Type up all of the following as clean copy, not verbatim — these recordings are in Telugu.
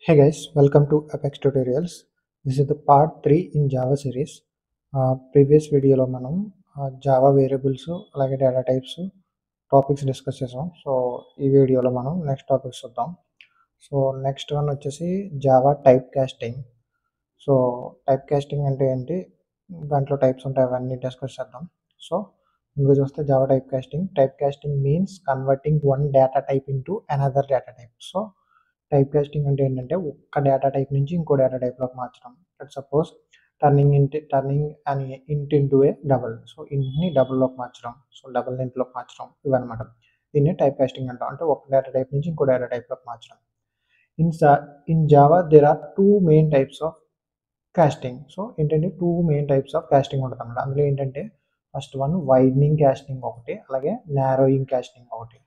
Hey guys, welcome to Apex Tutorials. This is the part 3 in Java series. Previous వీడియోలో మనం జావా వేరియబుల్స్ అలాగే డేటా టైప్స్ టాపిక్స్ డిస్కస్ చేసాం. సో ఈ వీడియోలో మనం నెక్స్ట్ టాపిక్స్ చూద్దాం. సో నెక్స్ట్ వన్ వచ్చేసి Java type casting. So type casting అంటే ఏంటి, దాంట్లో టైప్స్ ఉంటాయి, అవన్నీ డిస్కస్ చేద్దాం. సో ముందుగా చూస్తే Java type casting means converting one data type into another data type. So type casting అంటే ఏంటంటే ఒక్క డేటా టైప్ నుంచి ఇంకో డేటా టైప్లోకి మార్చడం. లెట్ సపోజ్ టర్నింగ్ అని ఇంట్ ఇంటూ ఏ డబల్. సో ఇంట్ని డబుల్లోకి మార్చడం, సో డబుల్ ఇంట్లోకి మార్చడం, ఇవన్నమాట. దీన్ని టైప్ కాస్టింగ్ అంటాం. అంటే ఒక డేటా టైప్ నుంచి ఇంకో డేటా టైప్లోకి మార్చడం. In Java there are two main types of casting. So ఏంటంటే టూ మెయిన్ టైప్స్ ఆఫ్ కాస్టింగ్ ఉంటుంది అన్నమాట. అందులో ఏంటంటే ఫస్ట్ వన్ వైడనింగ్ కాస్టింగ్ ఒకటి, అలాగే నారోయింగ్ కాస్టింగ్ ఒకటి.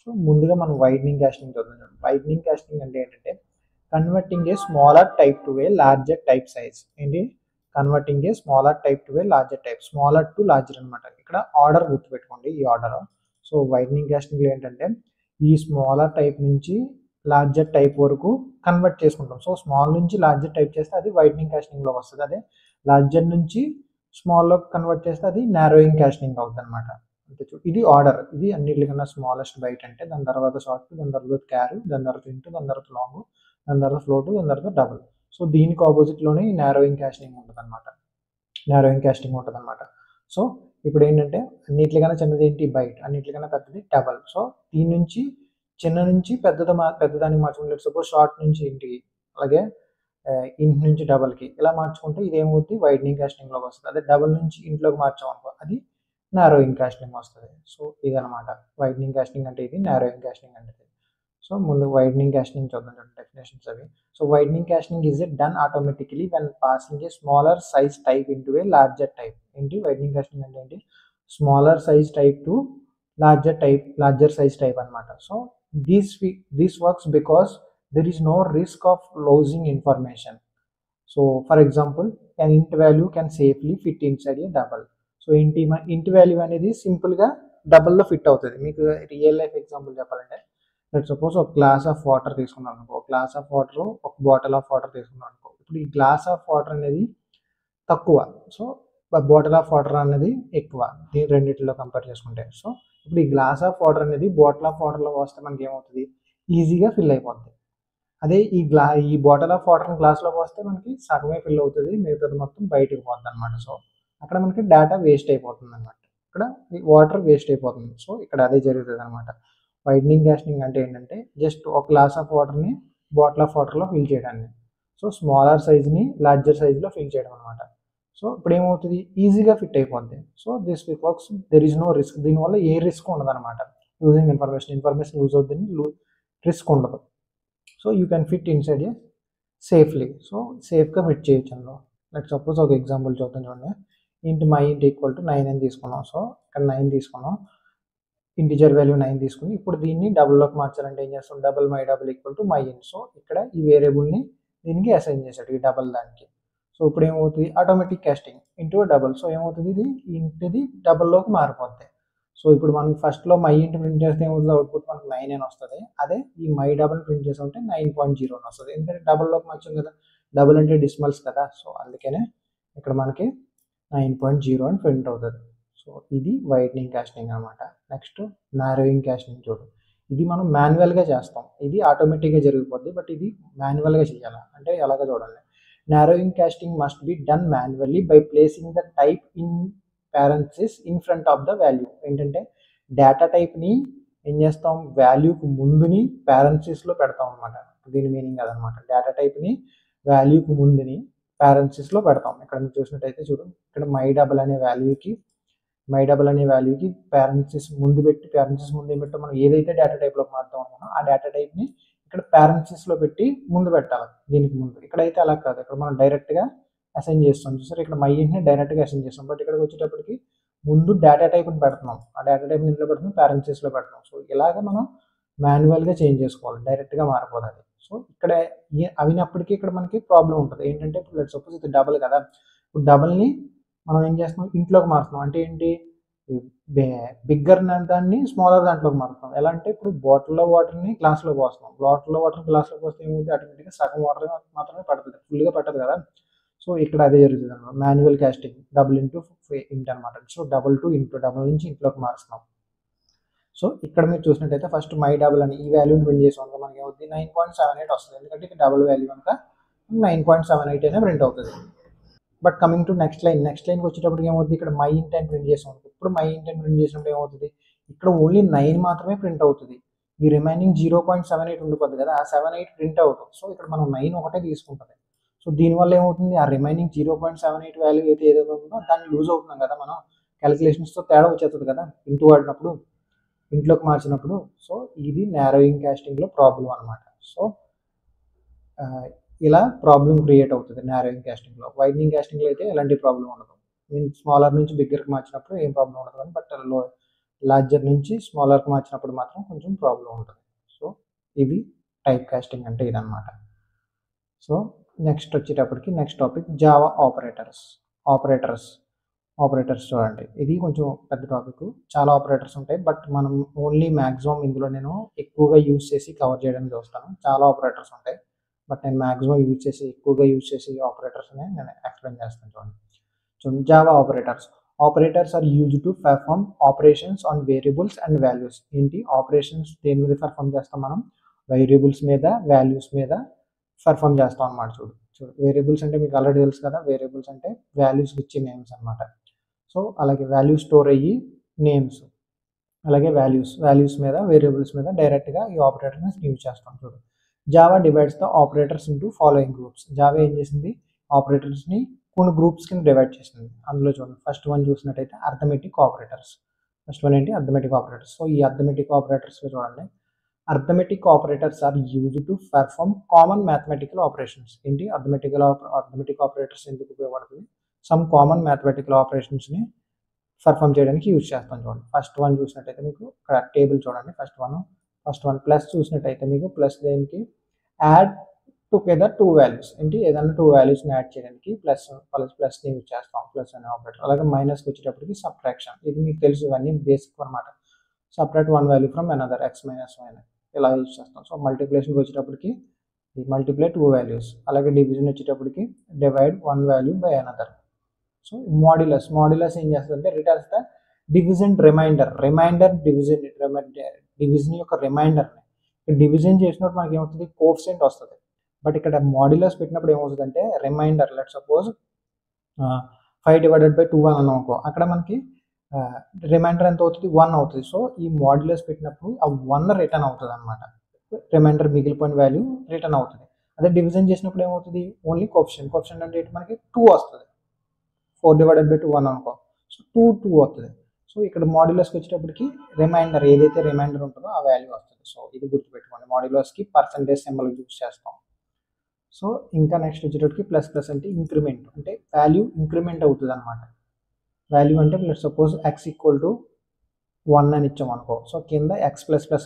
సో ముందుగా మనం వైడనింగ్ కాస్టింగ్ చూద్దాం. వైడనింగ్ కాస్టింగ్ అంటే ఏంటంటే converting a smaller type to a larger type size. ఏంటి converting a smaller type to a larger type, smaller to larger అనమాట. ఇక్కడ ఆర్డర్ గుర్తుపెట్టుకోండి, ఈ ఆర్డర్. సో వైడనింగ్ కాస్టింగ్లో ఏంటంటే ఈ స్మాలర్ టైప్ నుంచి లార్జర్ టైప్ వరకు కన్వర్ట్ చేసుకుంటాం. సో స్మాల్ నుంచి లార్జర్ టైప్ చేస్తే అది వైడనింగ్ కాస్టింగ్లోకి వస్తుంది. అదే లార్జర్ నుంచి స్మాల్లోకి కన్వర్ట్ చేస్తే అది నారోయింగ్ కాస్టింగ్ అవుతుంది అనమాట. ఇది ఆర్డర్. ఇది అన్నిటికన్నా స్మాలెస్ట్ బైట్ అంటే దాని తర్వాత షార్ట్, దాని తర్వాత క్యారు, దాని తర్వాత ఇంటూ, దాని తర్వాత లాంగ్, దాని తర్వాత ఫ్లోట్, దాని తర్వాత డబుల్. సో దీనికి ఆపోజిట్లోనే ఈ నారోయింగ్ కాస్టింగ్ ఉంటుంది అనమాట. సో ఇప్పుడు ఏంటంటే అన్నిటికన్నా చిన్నది ఏంటి బైట్, అన్నిటికన్నా పెద్దది డబల్. సో దీని నుంచి చిన్న నుంచి పెద్దదానికి మార్చుకుంటే సపోజ్ షార్ట్ నుంచి ఇంటికి, అలాగే ఇంట్ నుంచి డబల్కి ఇలా మార్చుకుంటే ఇది ఏమవుతుంది, వైడనింగ్ కాస్టింగ్లోకి వస్తుంది. అదే డబల్ నుంచి ఇంట్లోకి మార్చామనుకో అది నారోయింగ్ కాస్టింగ్ వస్తుంది. సో ఇదనమాట వైడనింగ్ కాస్టింగ్ అంటే, ఇది నారోయింగ్ కాస్టింగ్ అంటే. సో ముందు వైడనింగ్ కాస్టింగ్ చూద్దాం, డెఫినేషన్స్ అవి. So widening casting is it done automatically when passing a smaller size type into a larger type. ఏంటి వైడనింగ్ కాస్టింగ్ అంటే ఏంటి, smaller size type to larger size type అనమాట. So this works because there is no risk of losing information. So for example, an int value can safely fit inside a double. So ఇంటి వాల్యూ అనేది సింపుల్గా డబల్లో ఫిట్ అవుతుంది. మీకు రియల్ లైఫ్ ఎగ్జాంపుల్ చెప్పాలంటే లెట్ సపోజ్ ఒక గ్లాస్ ఆఫ్ వాటర్ తీసుకున్నాను అనుకో, ఒక గ్లాస్ ఆఫ్ వాటర్, ఒక బాటిల్ ఆఫ్ వాటర్ తీసుకున్నాను అనుకో. ఇప్పుడు ఈ గ్లాస్ ఆఫ్ వాటర్ అనేది తక్కువ, సో బాటిల్ ఆఫ్ వాటర్ అనేది ఎక్కువ, దీని రెండింటిలో కంపేర్ చేసుకుంటే. సో ఇప్పుడు ఈ గ్లాస్ ఆఫ్ వాటర్ అనేది బాటిల్ ఆఫ్ వాటర్లో వస్తే మనకి ఏమవుతుంది, ఈజీగా ఫిల్ అయిపోద్ది. అదే ఈ బాటిల్ ఆఫ్ వాటర్ గ్లాస్లో పోస్తే మనకి సగమే ఫిల్ అవుతుంది, మిగతాది మొత్తం బయటకు పోతుంది అనమాట. సో అక్కడ మనకి డేటా వేస్ట్ అయిపోతుంది అనమాట, ఇక్కడ వాటర్ వేస్ట్ అయిపోతుంది. సో ఇక్కడ అదే జరుగుతుంది అనమాట. వైడనింగ్ కాస్టింగ్ అంటే ఏంటంటే జస్ట్ ఒక గ్లాస్ ఆఫ్ వాటర్ని బాటిల్ ఆఫ్ వాటర్లో ఫిల్ చేయడాన్ని, సో స్మాలర్ సైజ్ని లార్జర్ సైజ్లో ఫిల్ చేయడం అనమాట. సో ఇప్పుడు ఏమవుతుంది, ఈజీగా ఫిట్ అయిపోద్ది. So this works, there is no risk. దీనివల్ల ఏ రిస్క్ ఉండదు అనమాట. యూజింగ్ ఇన్ఫర్మేషన్ యూజ్ అవుతుంది, రిస్క్ ఉండదు. So you can fit inside a safely. So సేఫ్గా ఫిట్ చేయొచ్చు అందులో. లైక్ సపోజ్ ఒక ఎగ్జాంపుల్ చూద్దాం చూడండి. ఇంటి మై ఇంట్ ఈక్వల్ టు 9 అని తీసుకున్నాం. సో ఇక్కడ 9 తీసుకున్నాం, ఇంటిజర్ వాల్యూ 9 తీసుకుని ఇప్పుడు దీన్ని డబుల్లోకి మార్చాలంటే ఏం చేస్తాం, double my double equal to my ఇంట్. సో ఇక్కడ ఈ వేరియబుల్ని దీనికి అసైన్ చేశాడు, ఈ డబుల్ దానికి. సో ఇప్పుడు ఏమవుతుంది, automatic casting into double. So ఏమవుతుంది, ఇది ఇంటిది డబుల్లోకి మారిపోద్ది. సో ఇప్పుడు మనం ఫస్ట్లో మై ఇంటి ప్రింట్ చేస్తే ఏమవుతుంది, అవుట్పుట్ మనకు 9 అని వస్తుంది. అదే ఈ మై డబుల్ ప్రింట్ చేసి ఉంటే 9.0 అని వస్తుంది, ఎందుకంటే డబుల్లోకి మార్చాం కదా, డబుల్ అంటే డిసిమల్స్ కదా. సో అందుకనే ఇక్కడ మనకి 9.0 అని ప్రింట్ అవుతుంది. సో ఇది వైడనింగ్ కాస్టింగ్ అనమాట. నెక్స్ట్ నారోయింగ్ కాస్టింగ్ చూడు. ఇది మనం మాన్యువల్గా చేస్తాం, ఇది ఆటోమేటిక్గా జరిగిపోద్ది, బట్ ఇది మాన్యువల్గా చేయాలి. అంటే ఎలాగో చూడండి, narrowing casting must be done manually by placing the type in parenthesis in front of the value. ఏంటంటే డేటా టైప్ని ఏం చేస్తాం, వాల్యూకి ముందుని పారెంథసిస్లో పెడతాం అనమాట. దీని మీనింగ్ అదనమాట, డేటా టైప్ని వాల్యూకి ముందుని పారెంథసిస్లో పెడతాం. ఇక్కడ మీరు చూసినట్టయితే చూడు, ఇక్కడ మై డబుల్ అనే వాల్యూకి పారెంథసిస్ ముందు పెట్టి, పారెంథసిస్ ముందు ఏం పెట్టాం, మనం ఏదైతే డేటా టైప్లోకి మారుతాం అనుకున్నాం ఆ డేటా టైప్ని ఇక్కడ పారెంథసిస్లో పెట్టి ముందు పెట్టాలి, దీనికి ముందు. ఇక్కడైతే అలా కాదు, ఇక్కడ మనం డైరెక్ట్గా అసైన్ చేస్తాం. చూసారు, ఇక్కడ మై ఇంట్ని డైరెక్ట్గా అసైన్ చేస్తాం, బట్ ఇక్కడికి వచ్చేటప్పటికి ముందు డేటా టైప్ని పెడుతున్నాం, ఆ డేటా టైప్ని ఇంట్లో పెడుతున్నాం, పారెంథసిస్లో పెడుతున్నాం. సో ఇలాగ మనం మాన్యువల్గా చేంజ్ చేసుకోవాలి, డైరెక్ట్గా మారిపోతుంది. సో ఇక్కడ అవినప్పటికీ ఇక్కడ మనకి ప్రాబ్లం ఉంటుంది. ఏంటంటే ఇప్పుడు లెట్స్ సపోజ్ ఇది డబుల్ కదా, ఇప్పుడు డబుల్ని మనం ఏం చేస్తున్నాం, ఇంట్లోకి మారుతున్నాం. అంటే ఏంటి, బిగ్గర్ దాన్ని స్మాలర్ దాంట్లోకి మారుస్తాం. ఎలా అంటే ఇప్పుడు బాటిల్లో వాటర్ని గ్లాస్లో పోస్తాం. బాటిల్లో వాటర్ గ్లాస్లో పోస్తే ఏమవుతుంది, ఆటోమేటిక్గా సగం వాటర్ మాత్రమే పడుతుంది, ఫుల్గా పట్టదు కదా. సో ఇక్కడ అదే జరుగుతుంది అనమాట. మాన్యువల్ కాస్టింగ్ డబుల్ ఇంటూ ఇంట్ అనమాట. So double to into, double నుంచి ఇంట్లోకి మారుస్తాం. సో ఇక్కడ మీరు చూసినట్టయితే ఫస్ట్ మై డబుల్ అని ఈ వాల్యూని ప్రింట్ చేసాం కనుక మనకి ఏమవుతుంది 9.78 వస్తుంది. ఎందుకంటే ఇక్కడ డబుల్ వాల్యూ కనుక 9.78 అయినా ప్రింట్ అవుతుంది. బట్ కమింగ్ టు నెక్స్ట్ లైన్కి వచ్చేటప్పటికి ఏమవుతుంది, ఇక్కడ మై ఇంట్ అని ప్రింట్ చేసాం. ఇప్పుడు మై ఇంట్ అని ప్రింట్ చేసినప్పుడు ఏమవుతుంది, ఇక్కడ ఓన్లీ 9 మాత్రమే ప్రింట్ అవుతుంది. ఈ రిమైనింగ్ 0.78 ఉండిపోద్ది కదా, ఆ 78 ప్రింట్ అవుతుంది. సో ఇక్కడ మనం 9 ఒకటే తీసుకుంటుంది. సో దీనివల్ల ఏమవుతుంది, ఆ రిమైనింగ్ 0.78 వాల్యూ అయితే ఏదైతే ఉందో దాన్ని లూజ్ అవుతున్నాం కదా మనం, క్యాలిక్యులేషన్స్తో తేడా వచ్చేస్తుంది కదా ఇంటూ వాడినప్పుడు, ఇంట్లోకి మార్చినప్పుడు. సో ఇది నారోయింగ్ కాస్టింగ్లో ప్రాబ్లం అనమాట. సో ఇలా ప్రాబ్లం క్రియేట్ అవుతుంది నారోయింగ్ కాస్టింగ్లో. వైడనింగ్ కాస్టింగ్లో అయితే ఎలాంటి ప్రాబ్లం ఉండదు. మీన్ స్మాలర్ నుంచి బిగ్గర్కి మార్చినప్పుడు ఏం ప్రాబ్లం ఉండదు, కానీ బట్ లార్జర్ నుంచి స్మాలర్కి మార్చినప్పుడు మాత్రం కొంచెం ప్రాబ్లం ఉంటుంది. సో ఇవి టైప్ కాస్టింగ్ అంటే ఇదన్నమాట. సో నెక్స్ట్ వచ్చేటప్పటికి నెక్స్ట్ టాపిక్ జావా ఆపరేటర్స్ చూడండి. ఇది కొంచెం పెద్ద టాపిక్, చాలా ఆపరేటర్స్ ఉంటాయి. బట్ మనం ఓన్లీ మ్యాక్సిమం ఇందులో నేను ఎక్కువగా యూజ్ చేసి కవర్ చేయడానికి చూస్తాను. చాలా ఆపరేటర్స్ ఉంటాయి, బట్ నేను మ్యాక్సిమం ఎక్కువగా యూజ్ చేసి ఆపరేటర్స్ని నేను ఎక్స్ప్లెయిన్ చేస్తాను. చూడండి Java operators are used to perform operations on variables and values. ఏంటి ఆపరేషన్స్ దేని మీద పెర్ఫార్మ్ చేస్తాం మనం, వేరియబుల్స్ మీద వాల్యూస్ మీద పెర్ఫార్మ్ చేస్తాం అన్నమాట. చూడు వేరియబుల్స్ అంటే మీకు ఆల్రెడీ తెలుసు కదా, వేరియబుల్స్ అంటే వాల్యూస్కి ఇచ్చే నేమ్స్ అనమాట. సో అలాగే వాల్యూ స్టోర్ అయ్యి నేమ్స్, అలాగే వాల్యూస్ మీద వేరియబుల్స్ మీద డైరెక్ట్గా ఈ ఆపరేటర్ని యూజ్ చేస్తాం. చూడు Java divides the operators into following groups. Java ఏం చేసింది, ఆపరేటర్స్ని కొన్ని గ్రూప్స్ కింద డివైడ్ చేసింది. అందులో చూడండి ఫస్ట్ వన్ చూసినట్టయితే అర్థమెటిక్ ఆపరేటర్స్. ఫస్ట్ వన్ ఏంటి, అర్థమెటిక్ ఆపరేటర్స్. సో ఈ అర్థమెటిక్ ఆపరేటర్స్లో చూడండి, arithmetic operators are used to perform common mathematical operations. ఏంటి అర్థమెటిక్ ఆపరేటర్స్ ఎందుకు ఉపయోగపడుతుంది, సమ్ కామన్ మ్యాథమెటికల్ ఆపరేషన్స్ని పర్ఫామ్ చేయడానికి యూజ్ చేస్తాం. చూడండి ఫస్ట్ వన్ చూసినట్టయితే మీకు ఇక్కడ టేబుల్ చూడండి, ఫస్ట్ వన్ ప్లస్ చూసినట్టయితే మీకు ప్లస్ దేనికి, యాడ్ టుగెదర్ టూ వాల్యూస్. ఏంటి ఏదైనా టూ వాల్యూస్ని యాడ్ చేయడానికి ప్లస్ని యూజ్ చేస్తాం, ప్లస్ అనే ఆపరేటర్. అలాగే మైనస్కి వచ్చేటప్పటికి సబ్ట్రాక్షన్, ఇది మీకు తెలుసు, ఇవన్నీ బేసిక్ అనమాట. Separate one value from another, X minus Y ఇలా యూజ్ చేస్తాం. సో మల్టిప్లికేషన్కి వచ్చేటప్పటికి మల్టిప్లై టూ వాల్యూస్. అలాగే డివిజన్ వచ్చేటప్పటికి divide one value by another. So modulus ఏం చేస్తుందంటే returns the division remainder division యొక్క రిమైండర్ని. డివిజన్ చేసినప్పుడు మనకి ఏమవుతుంది, కోఎఫిషియంట్ వస్తుంది. బట్ ఇక్కడ మాడ్యులస్ పెట్టినప్పుడు ఏమవుతుందంటే రిమైండర్, లెట్ సపోజ్ 5/2 అని అనుకో, అక్కడ మనకి రిమైండర్ ఎంత అవుతుంది, 1 అవుతుంది. సో ఈ మాడ్యులస్ పెట్టినప్పుడు ఆ 1 రిటర్న్ అవుతుంది అనమాట, రిమైండర్ మిగిలిపోయిన వాల్యూ రిటర్న్ అవుతుంది. అదే డివిజన్ చేసినప్పుడు ఏమవుతుంది, ఓన్లీ కోఎఫిషియంట్ అంటే మనకి 2 వస్తుంది. 4/2 అని అనుకో, సో 2 వస్తుంది. సో ఇక్కడ మాడ్యులస్కి వచ్చేటప్పటికి రిమైండర్ ఏదైతే రిమైండర్ ఉంటుందో ఆ వాల్యూ వస్తుంది. సో ఇది గుర్తుపెట్టుకోండి, మాడ్యులస్కి పర్సంటేజ్ సింబల్ యూజ్ చేస్తాం. సో ఇంకా నెక్స్ట్ వచ్చేటప్పటికి ప్లస్ అంటే ఇంక్రిమెంట్, అంటే వాల్యూ ఇంక్రిమెంట్ అవుతుంది అనమాట. వాల్యూ అంటే లెట్ సపోజ్ x = 1 అని ఇచ్చామనుకో, సో కింద x++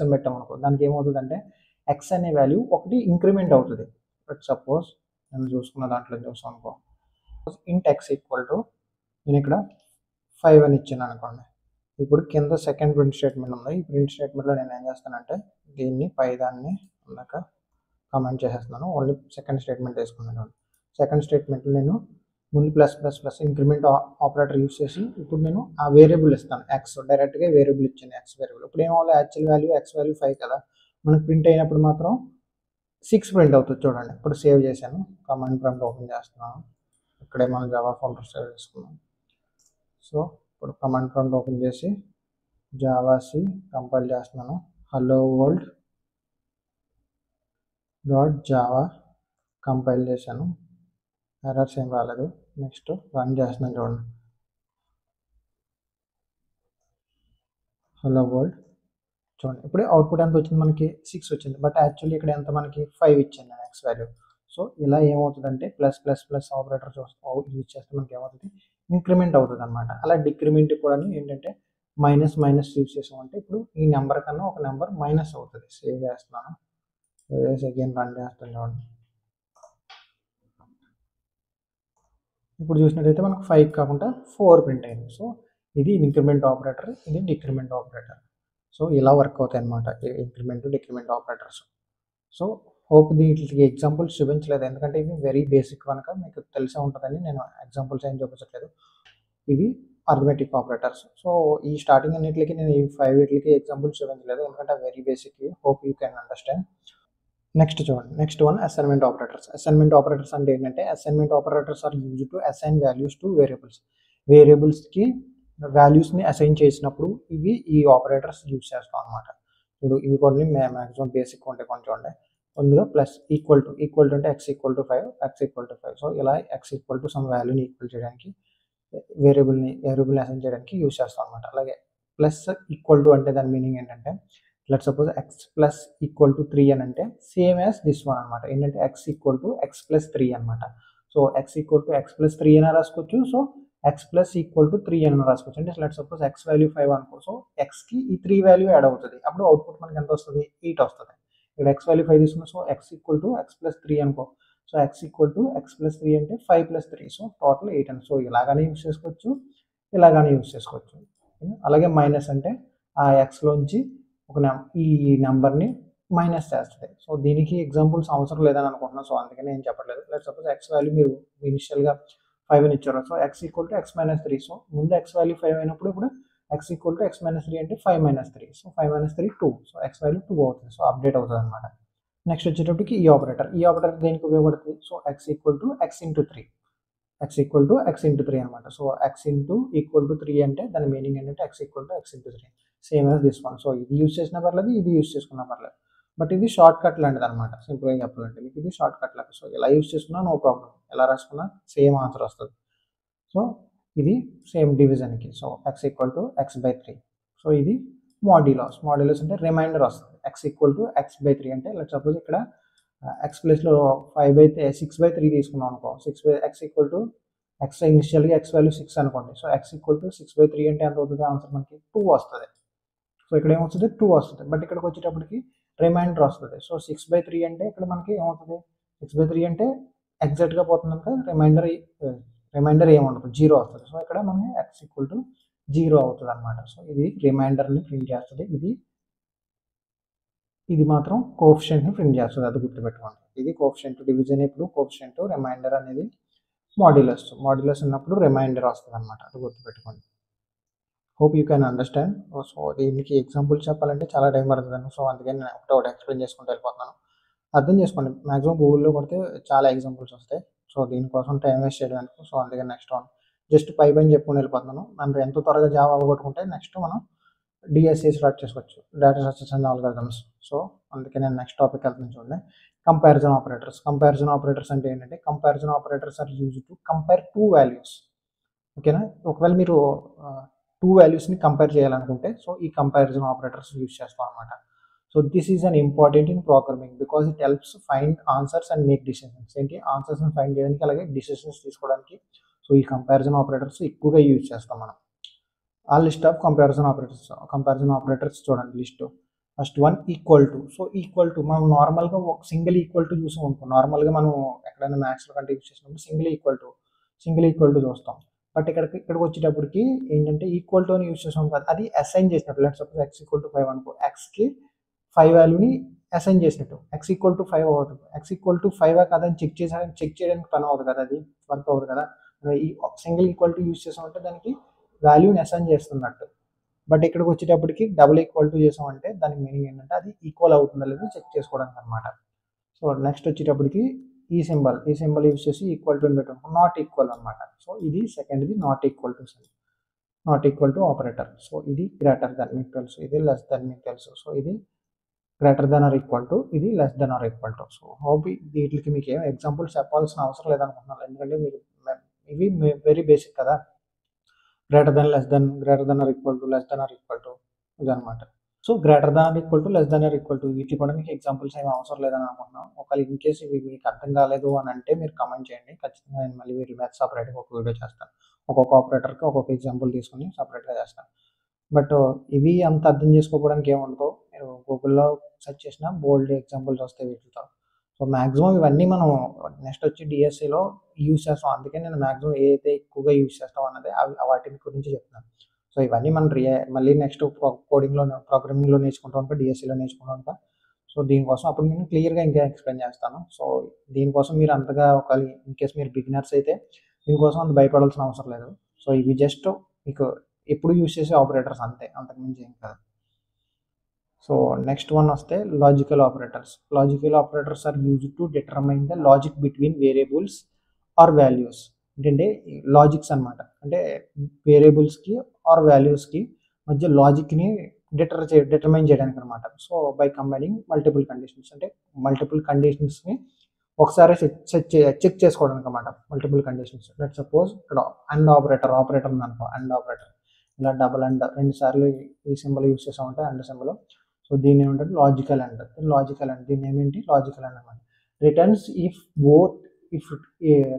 అని పెట్టామనుకో, దానికి ఏమవుతుంది అంటే x అనే వాల్యూ ఒకటి ఇంక్రిమెంట్ అవుతుంది. లెట్ సపోజ్ నేను చూసుకున్న దాంట్లో చూసాం అనుకో, ఇంట్ x = నేను ఇక్కడ 5 అని ఇచ్చాను అనుకోండి. ఇప్పుడు కింద సెకండ్ ప్రింట్ స్టేట్మెంట్ ఉంది. ఈ ప్రింట్ స్టేట్మెంట్లో నేను ఏం చేస్తానంటే దీన్ని పైదాన్ని ఉన్నాక కమెంట్ చేసేస్తున్నాను, ఓన్లీ సెకండ్ స్టేట్మెంట్ వేసుకున్నాను. సెకండ్ స్టేట్మెంట్లో నేను ముందు ప్లస్ ఇంక్రిమెంట్ ఆపరేటర్ యూస్ చేసి ఇప్పుడు నేను ఆ వేరియబుల్ ఇస్తాను ఎక్స్, డైరెక్ట్గా వేరియబుల్ ఇచ్చాను ఎక్స్ వేరియబుల్. ఇప్పుడు ఏమవ్వాలి, యాక్చువల్ వాల్యూ ఎక్స్ వాల్యూ 5 కదా, మనకు ప్రింట్ అయినప్పుడు మాత్రం 6 ప్రింట్ అవుతుంది. చూడండి ఇప్పుడు సేవ్ చేశాను, కమాండ్ ప్రాంప్ట్ ఓపెన్ చేస్తున్నాను, ఇక్కడే మనం జావా ఫోల్డర్ సేవ్ చేసుకున్నాం. సో ఇప్పుడు కమాండ్ ప్రాంప్ట్ ఓపెన్ చేసి జావాసి కంపైల్ చేస్తున్నాను, హలో వరల్డ్ .java కంపైల్ చేశాను, ఎర్రర్స్ ఏం రాలేదు. నెక్స్ట్ రన్ చేస్తున్నాను చూడండి, హలో వరల్డ్ చూడండి. ఇప్పుడు అవుట్పుట్ ఎంత వచ్చింది, మనకి 6 వచ్చింది. బట్ యాక్చువల్లీ ఇక్కడ ఎంత మనకి 5 ఇచ్చింది ఎక్స్ వాల్యూ. సో ఇలా ఏమవుతుందంటే ప్లస్ ఆపరేటర్ యూజ్ చేస్తే మనకి ఏమవుతుంది, ఇంక్రిమెంట్ అవుతుంది అనమాట. అలా డిక్రిమెంట్ కూడా ఏంటంటే మైనస్ యూజ్ చేసామంటే ఇప్పుడు ఈ నెంబర్ కన్నా ఒక నెంబర్ మైనస్ అవుతుంది. సేవ్ చేస్తున్నాను, అగైన్ రన్ చేస్తాను చూడండి. ఇప్పుడు చూసినట్టయితే మనకు 5 కాకుండా 4 ప్రింట్ అయింది. సో ఇది ఇంక్రిమెంట్ ఆపరేటర్, ఇది డిక్రిమెంట్ ఆపరేటర్. సో ఇలా వర్క్ అవుతాయి అన్నమాట increment decrement operators. So hope వీటికి ఎగ్జాంపుల్స్ చూపించలేదు, ఎందుకంటే ఇవి వెరీ బేసిక్ కనుక మీకు తెలిసే ఉంటుందని నేను ఎగ్జాంపుల్స్ ఏం చూపించట్లేదు. ఇవి అర్థమెటిక్ ఆపరేటర్స్. సో ఈ స్టార్టింగ్ అన్నిటికి నేను ఈ 5 వీటికి ఎగ్జాంపుల్స్ చూపించలేదు, ఎందుకంటే very basic. Hope you can understand. Next చూడండి, next one assignment operators. Assignment operators అంటే ఏంటంటే, assignment operators are used to assign values to variables. వేరియబుల్స్కి వాల్యూస్ని అసైన్ చేసినప్పుడు ఇవి ఈ ఆపరేటర్స్ యూజ్ చేస్తాం అనమాట. ఇప్పుడు ఇవి కొన్ని మ్యాక్సిమం బేసిక్ ఉంటాయి కొన్ని చూడండి. ముందుగా ప్లస్ ఈక్వల్ టు అంటే x = 5, x = 5. సో ఇలా x = సమ్ వాల్యూని ఈక్వల్ చేయడానికి వేరియబుల్ని అసైన్ చేయడానికి యూజ్ చేస్తాం అనమాట. అలాగే ప్లస్ ఈక్వల్ టు అంటే దాని మీనింగ్ ఏంటంటే, లెట్ సపోజ్ x + 3 అని అంటే సేమ్ యాజ్ దిస్ వన్ అనమాట. ఏంటంటే x = x + 3 అనమాట. సో x = x + 3 అని రాసుకోవచ్చు. సో x + 3 అని రాసుకోవచ్చు. అంటే లెట్ సపోజ్ x వాల్యూ 5 అనుకో. సో xకి ఈ 3 వాల్యూ యాడ్ అవుతుంది. అప్పుడు అవుట్పుట్ మనకి ఎంత వస్తుంది? 8 వస్తుంది. ఇక్కడ x వాల్యూ 5 తీసుకున్నాం. సో x = x + 3 అనుకో. సో x = x + 3 అంటే 5 + 3. సో టోటల్ 8 అని. సో ఇలాగానే యూజ్ చేసుకోవచ్చు, ఇలాగానే యూజ్ చేసుకోవచ్చు. అలాగే మైనస్ అంటే ఆ xలోంచి ఈ నెంబర్ని మైనస్ చేస్తుంది. సో దీనికి ఎగ్జాంపుల్స్ అవసరం లేదని అనుకుంటున్నాను. సో అందుకని నేను చెప్పట్లేదు. లెట్ సపోజ్ x వాల్యూ మీరు ఇనిషియల్గా 5 అని ఇచ్చారు. So x = x - 3. సో ముందు x వాల్యూ 5 అయినప్పుడు ఇప్పుడు x = x - 3 అంటే 5 - 3. సో 5 - 3 2. సో x వాల్యూ 2 అవుతుంది. సో అప్డేట్ అవుతుంది అనమాట. నెక్స్ట్ వచ్చేటప్పటికి ఈ ఆపరేటర్. ఈ ఆపరేటర్ దేనికి ఉపయోగపడుతుంది? So x = x × 3. x = x × 3 అనమాట. సో x = 3 అంటే దాని మీనింగ్ ఏంటంటే x = x × 3 same as this one. So ఇది యూజ్ చేసినా పర్లేదు, ఇది యూజ్ చేసుకున్నా పర్లేదు. బట్ ఇది షార్ట్ కట్ లాంటిది అనమాట. సింపుల్గా చెప్పాలంటే మీకు ఇది షార్ట్ కట్ లాగా. సో ఎలా యూజ్ చేసుకున్నా నో ప్రాబ్లం, ఎలా రాసుకున్నా సేమ్ ఆన్సర్ వస్తుంది. సో ఇది సేమ్ డివిజన్కి. So x = x/3. సో ఇది మాడ్యులస్. మాడ్యులస్ అంటే రిమైండర్ వస్తుంది. x = x/3 అంటే లెట్ సపోజ్ ఇక్కడ x ప్లేస్లో 6/3 తీసుకున్నాం అనుకో. x = x ఇనిషియల్గా x వాల్యూ 6 అనుకోండి. సో x = 6/3 అంటే ఎంత అవుతుంది? ఆన్సర్ మనకి 2 వస్తుంది. సో ఇక్కడ ఏమొస్తుంది? 2 వస్తుంది. బట్ ఇక్కడికి వచ్చేటప్పటికి రిమైండర్ వస్తుంది. సో 6/3 అంటే ఇక్కడ మనకి ఏమవుతుంది? 6/3 అంటే ఎగ్జాక్ట్గా పోతుంది కనుక రిమైండర్ ఏముండదు, 0 వస్తుంది. సో ఇక్కడ మనకి x = 0 అవుతుంది అనమాట. సో ఇది రిమైండర్ని ప్రింట్ చేస్తుంది. ఇది మాత్రం కోఎఫిషియంట్ని ప్రింట్ చేస్తుంది. అది గుర్తుపెట్టుకోండి. ఇది కోఎఫిషియంట్. డివిజన్ ఇప్పుడు కోఎఫిషియంట్, రిమైండర్ అనేది మాడ్యులస్. మాడ్యులస్ ఉన్నప్పుడు రిమైండర్ వస్తుంది అనమాట. అది గుర్తుపెట్టుకోండి. Hope you can understand. So దీనికి ఎగ్జాంపుల్ చెప్పాలంటే చాలా టైం పడుతుందండి. సో అందుకని నేను ఒకటి ఎక్స్ప్లెయిన్ చేసుకుంటూ వెళ్ళిపోతున్నాను. అర్థం చేసుకోండి. మ్యాక్సిమం గూగుల్లో కొడితే చాలా ఎగ్జాంపుల్స్ వస్తాయి. సో దీనికోసం టైం వేస్ట్ చేయడానికి. సో అందుకని నెక్స్ట్ వన్ జస్ట్ పైన చెప్పుకొని వెళ్ళిపోతున్నాను. మనం ఎంతో త్వరగా జాబ్ అవ్వగొట్టుకుంటే నెక్స్ట్ మనం డిఎస్సి స్టార్ట్ చేసుకోవచ్చు, data structures and algorithms. So అందుకే నేను నెక్స్ట్ టాపిక్ వెళ్తున్నాను చూడండి. Comparison operators. కంపారిజన్ ఆపరేటర్స్ అంటే ఏంటంటే, comparison operators are used to compare 2 values. ఓకేనా? ఒకవేళ మీరు 2 వాల్యూస్ని కంపేర్ చేయాలనుకుంటే సో ఈ కంపారిజన్ ఆపరేటర్స్ యూజ్ చేస్తాం అనమాట. So this is an important in programming because it helps find answers and make decisions. ఏంటి? ఆన్సర్స్ని ఫైండ్ చేయడానికి, అలాగే డిసిషన్స్ తీసుకోవడానికి. సో ఈ కంపారిజన్ ఆపరేటర్స్ ఎక్కువగా యూజ్ చేస్తాం మనం. ఆ లిస్ట్ ఆఫ్ కంపారిజన్ ఆపరేటర్స్ చూడండి list. First one equal to. So equal to మనం నార్మల్గా ఒక సింగిల్ ఈక్వల్ టు చూసాం అనుకో. నార్మల్గా మనం ఎక్కడైనా మ్యాథ్స్లో కంటే యూజ్ చేసినప్పుడు సింగిల్ ఈక్వల్ టు చూస్తాం. బట్ ఇక్కడికి వచ్చేటప్పటికి ఏంటంటే ఈక్వల్ టు అని యూజ్ చేసాం కదా, అది అసైన్ చేసినట్టు. లెట్ సపోజ్ x = 5 అనుకో. xకి 5 వాల్యూని అసైన్ చేసినట్టు. x = 5 అవుతుంది. x = 5 కదా అని చెక్ చేయడానికి పని అవుతుంది కదా, అది వర్క్ అవుతుంది కదా. ఈ సింగిల్ ఈక్వల్ టు యూజ్ చేసామంటే దానికి వాల్యూని అసైన్ చేస్తున్నట్టు. బట్ ఇక్కడికి వచ్చేటప్పటికి డబుల్ ఈక్వల్ టు చేసామంటే దానికి మీనింగ్ ఏంటంటే అది ఈక్వల్ అవుతుందా లేదో చెక్ చేసుకోవడానికి అనమాట. సో నెక్స్ట్ వచ్చేటప్పటికి ఈ సింబల్ యూజ్ చేసి ఈక్వల్ టు పెట్టాము. నాట్ ఈక్వల్ అనమాట. సో ఇది సెకండ్ది not equal to operator. So ఇది గ్రేటర్ దెన్ మీకు తెలుసు, ఇది లెస్ దెన్ మీకు తెలుసు. సో ఇది greater than or equal to, ఇది less than or equal to. So hope వీటికి మీకు ఏం ఎగ్జాంపుల్స్ చెప్పాల్సిన అవసరం లేదనుకుంటున్నాను, ఎందుకంటే మీరు ఇవి వెరీ బేసిక్ కదా. Greater than, less than, greater than or equal to, less than or equal to, ఇదనమాట. So greater than or equal to, less than or equal to, వీటికి కూడా మీకు ఎగ్జాంపుల్స్ ఏమి అవసరం లేదని అనుకుంటున్నాను. ఒకవేళ ఇన్ కేసు ఇవి మీకు అర్థం కాలేదు అని అంటే మీరు కమెంట్ చేయండి. ఖచ్చితంగా నేను మళ్ళీ వీటి మీద సపరేట్గా ఒక వీడియో చేస్తాను. ఒక్కొక్క ఆపరేటర్కి ఒక్కొక్క ఎగ్జాంపుల్ తీసుకుని సపరేట్గా చేస్తాను. బట్ ఇవి అంత అర్థం చేసుకోవడానికి ఏముండదు. మీరు గూగుల్లో సెర్చ్ చేసినా బోల్డ్ ఎగ్జాంపుల్స్ వస్తాయి వీటితో. సో మ్యాక్సిమం ఇవన్నీ మనం నెక్స్ట్ వచ్చి డిఎస్సిలో యూజ్ చేస్తాం. అందుకే నేను మ్యాక్సిమం ఏదైతే ఎక్కువగా యూజ్ చేస్తాం అన్నది వాటి గురించి చెప్తున్నాను. సో ఇవన్నీ మనం మళ్ళీ నెక్స్ట్ ప్రోగ్రామింగ్లో నేర్చుకుంటాం కనుక, డిఎస్సిలో నేర్చుకుంటాం కనుక. సో దీనికోసం అప్పుడు నేను క్లియర్గా ఇంకా ఎక్స్ప్లెయిన్ చేస్తాను. సో దీనికోసం మీరు అంతగా ఒకవేళ ఇన్ కేస్ మీరు బిగినర్స్ అయితే దీనికోసం అంత భయపడాల్సిన అవసరం లేదు. సో ఇవి జస్ట్ మీకు ఎప్పుడు యూజ్ చేసే ఆపరేటర్స్ అంతే, అంతకుమించి ఏం కాదు. సో నెక్స్ట్ వన్ వస్తే logical operators. Logical operators are used to determine the logic between variables or values. ఏంటంటే లాజిక్స్ అనమాట, అంటే వేరియబుల్స్కి ఆర్ వాల్యూస్కి మధ్య లాజిక్ని డిటర్మైన్ చేయడానికి అనమాట. So by combining multiple conditions, అంటే మల్టిపుల్ కండిషన్స్ని ఒకసారి చెక్ చేసుకోవడానికి అనమాట. మల్టిపుల్ కండిషన్స్, లెట్ సపోజ్ ఇక్కడ అండ్ ఆపరేటర్ ఉందనుకో, అండ్ ఆపరేటర్ ఇలా డబుల్ అండ్ 2 సార్లు ఈ సింబల్ యూజ్ చేసామంటే అండ్ సింబల్. సో దీన్ని ఏమంటారు లాజికల్ అండ్. దీన్ని ఏమేంటి లాజికల్ అండ్ అనమాట. Returns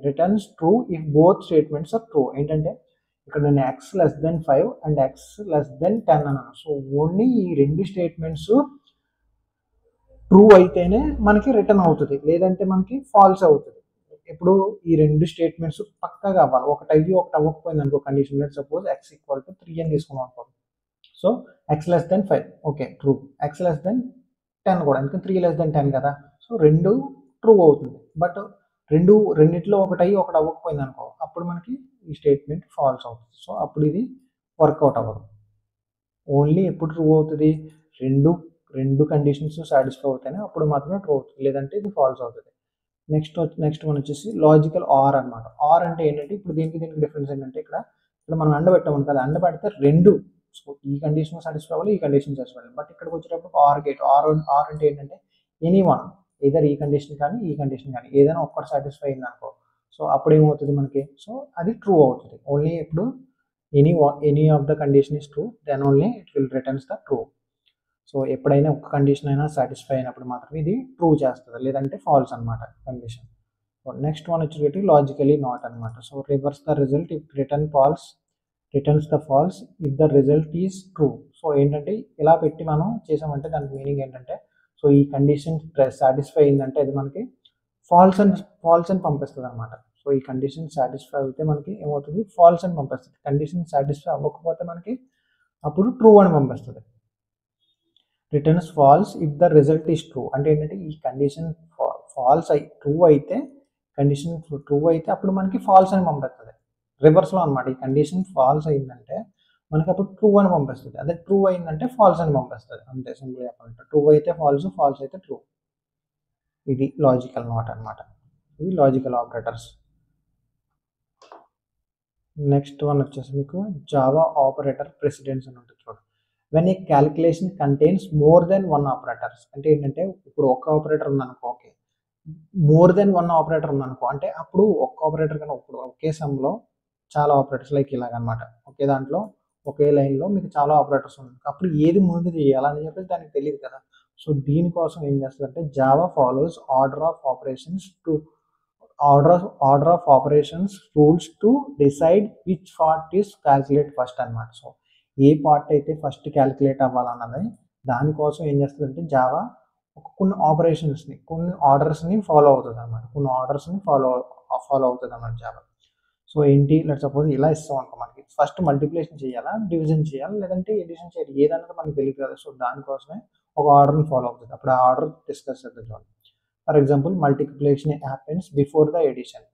returns true if both statements are true. ఏంటంటే ఇక్కడ నేను x<5 అండ్ x<10 అన్నాను. సో ఓన్లీ ఈ 2 స్టేట్మెంట్స్ ట్రూ అయితేనే మనకి రిటర్న్ అవుతుంది, లేదంటే మనకి ఫాల్స్ అవుతుంది. ఇప్పుడు ఈ 2 స్టేట్మెంట్స్ పక్కాగా అవ్వాలి. ఒకటి అవ్వకపోయింది అనుకో కండిషన్, లెట్ సపోజ్ x=3 అని తీసుకున్నాం అనుకో. So x<5 okay true, x<10 కూడా, ఎందుకంటే 3<10 కదా. సో 2 ట్రూ అవుతుంది. బట్ రెండిట్లో ఒకటి అవ్వకపోయింది అనుకో, అప్పుడు మనకి ఈ స్టేట్మెంట్ ఫాల్స్ అవుతుంది. సో అప్పుడు ఇది వర్కౌట్ అవ్వదు. ఓన్లీ ఎప్పుడు ట్రూ అవుతుంది, రెండు కండిషన్స్ సాటిస్ఫై అవుతాయి అప్పుడు మాత్రమే ట్రూ అవుతుంది, లేదంటే ఇది ఫాల్స్ అవుతుంది. నెక్స్ట్ వన్ వచ్చేసి లాజికల్ ఆర్ అనమాట. ఆర్ అంటే ఏంటంటే ఇప్పుడు దీనికి డిఫరెన్స్ ఏంటంటే ఇక్కడ మనం అండ పెట్టాము కదా, అండ పెడితే రెండు, సో ఈ కండిషన్ సాటిస్ఫై అవ్వాలి, ఈ కండిషన్ సాటిస్ఫై అవ్వాలి. బట్ ఇక్కడికి వచ్చేటప్పుడు ఆర్ గేట్, ఆర్ అంటే ఏంటంటే ఎనీ వన్, ఏదర్ ఈ కండిషన్ కానీ ఈ కండిషన్ కానీ ఏదైనా ఒక్కటి సాటిస్ఫై అయింది అనుకో, సో అప్పుడు ఏమవుతుంది మనకి, సో అది ట్రూ అవుతుంది. ఓన్లీ ఇప్పుడు any of the condition is true, then only it will returns the true. So ఎప్పుడైనా ఒక కండిషన్ అయినా సాటిస్ఫై అయినప్పుడు మాత్రమే ఇది ట్రూ చేస్తుంది, లేదంటే ఫాల్స్ అనమాట కండిషన్. సో నెక్స్ట్ వన్ వచ్చేసి లాజికలీ నాట్ అనమాట. So reverse the result if returns the false if the result is true. So ఏంటంటే ఇలా పెట్టి మనం చేసామంటే దానికి మీనింగ్ ఏంటంటే, సో ఈ కండిషన్ సాటిస్ఫై అయిందంటే అది మనకి ఫాల్స్ అని పంపిస్తుంది అనమాట. సో ఈ కండిషన్ సాటిస్ఫై అయితే మనకి ఏమవుతుంది, ఫాల్స్ అని పంపిస్తుంది. కండిషన్ సాటిస్ఫై అవ్వకపోతే మనకి అప్పుడు ట్రూ అని పంపిస్తుంది. Returns falls if the result is true అంటే ఏంటంటే ఈ కండిషన్ ట్రూ అయితే అప్పుడు మనకి ఫాల్స్ అని పంపిస్తుంది. రివర్స్లో అనమాట, ఈ కండిషన్ ఫాల్స్ అయిందంటే మనకి అప్పుడు ట్రూ అని పంపిస్తుంది, అదే ట్రూ అయిందంటే ఫాల్స్ అని పంపిస్తుంది. అంతే సింపుల్ చెప్పాలంటే, ట్రూ అయితే ఫాల్స్ అయితే ట్రూ. ఇది లాజికల్ నాట్ అనమాట. ఇవి లాజికల్ ఆపరేటర్స్. నెక్స్ట్ వన్ వచ్చేసి మీకు జావా ఆపరేటర్ ప్రెసిడెన్స్ అని ఉంటుంది చూడండి. When a calculation contains more than 1 operators అంటే ఏంటంటే ఇప్పుడు ఒక ఆపరేటర్ ఉందనుకో, ఓకే మోర్ దెన్ 1 ఆపరేటర్ ఉందనుకో అంటే అప్పుడు ఒక్క ఆపరేటర్ కన్నా ఇప్పుడు ఒకే సమ్లో చాలా ఆపరేటర్స్ లైక్ ఇలాగనమాట, ఒకే దాంట్లో ఒకే లైన్లో మీకు చాలా ఆపరేటర్స్ ఉన్నాయి. అప్పుడు ఏది ముందు చేయాలని చెప్పేసి దానికి తెలియదు కదా. సో దీనికోసం ఏం చేస్తుందంటే Java follows order of operations rules to decide which part is calculate first అనమాట. సో ఏ పార్ట్ అయితే ఫస్ట్ క్యాలిక్యులేట్ అవ్వాలన్నది దానికోసం ఏం చేస్తుందంటే జావా కొన్ని ఆపరేషన్స్ని కొన్ని ఆర్డర్స్ని ఫాలో అవుతుంది అనమాట. ఫాలో అవుతుంది అన్నమాట జావా. సో ఏంటి, లెట్ సపోజ్ ఇలా ఇస్తాం అనుకో, మనకి ఫస్ట్ మల్టిప్లికేషన్ చేయాలా, డివిజన్ చేయాలా, లేదంటే ఎడిషన్ చేయాలి, ఏదన్నది మనకు తెలియదు కదా. సో దానికోసమే ఒక ఆర్డర్ని ఫాలో అవుతుంది. అప్పుడు ఆ ఆర్డర్ డిస్కస్ చేద్దాం చూడండి. For example multiplication happens before the addition,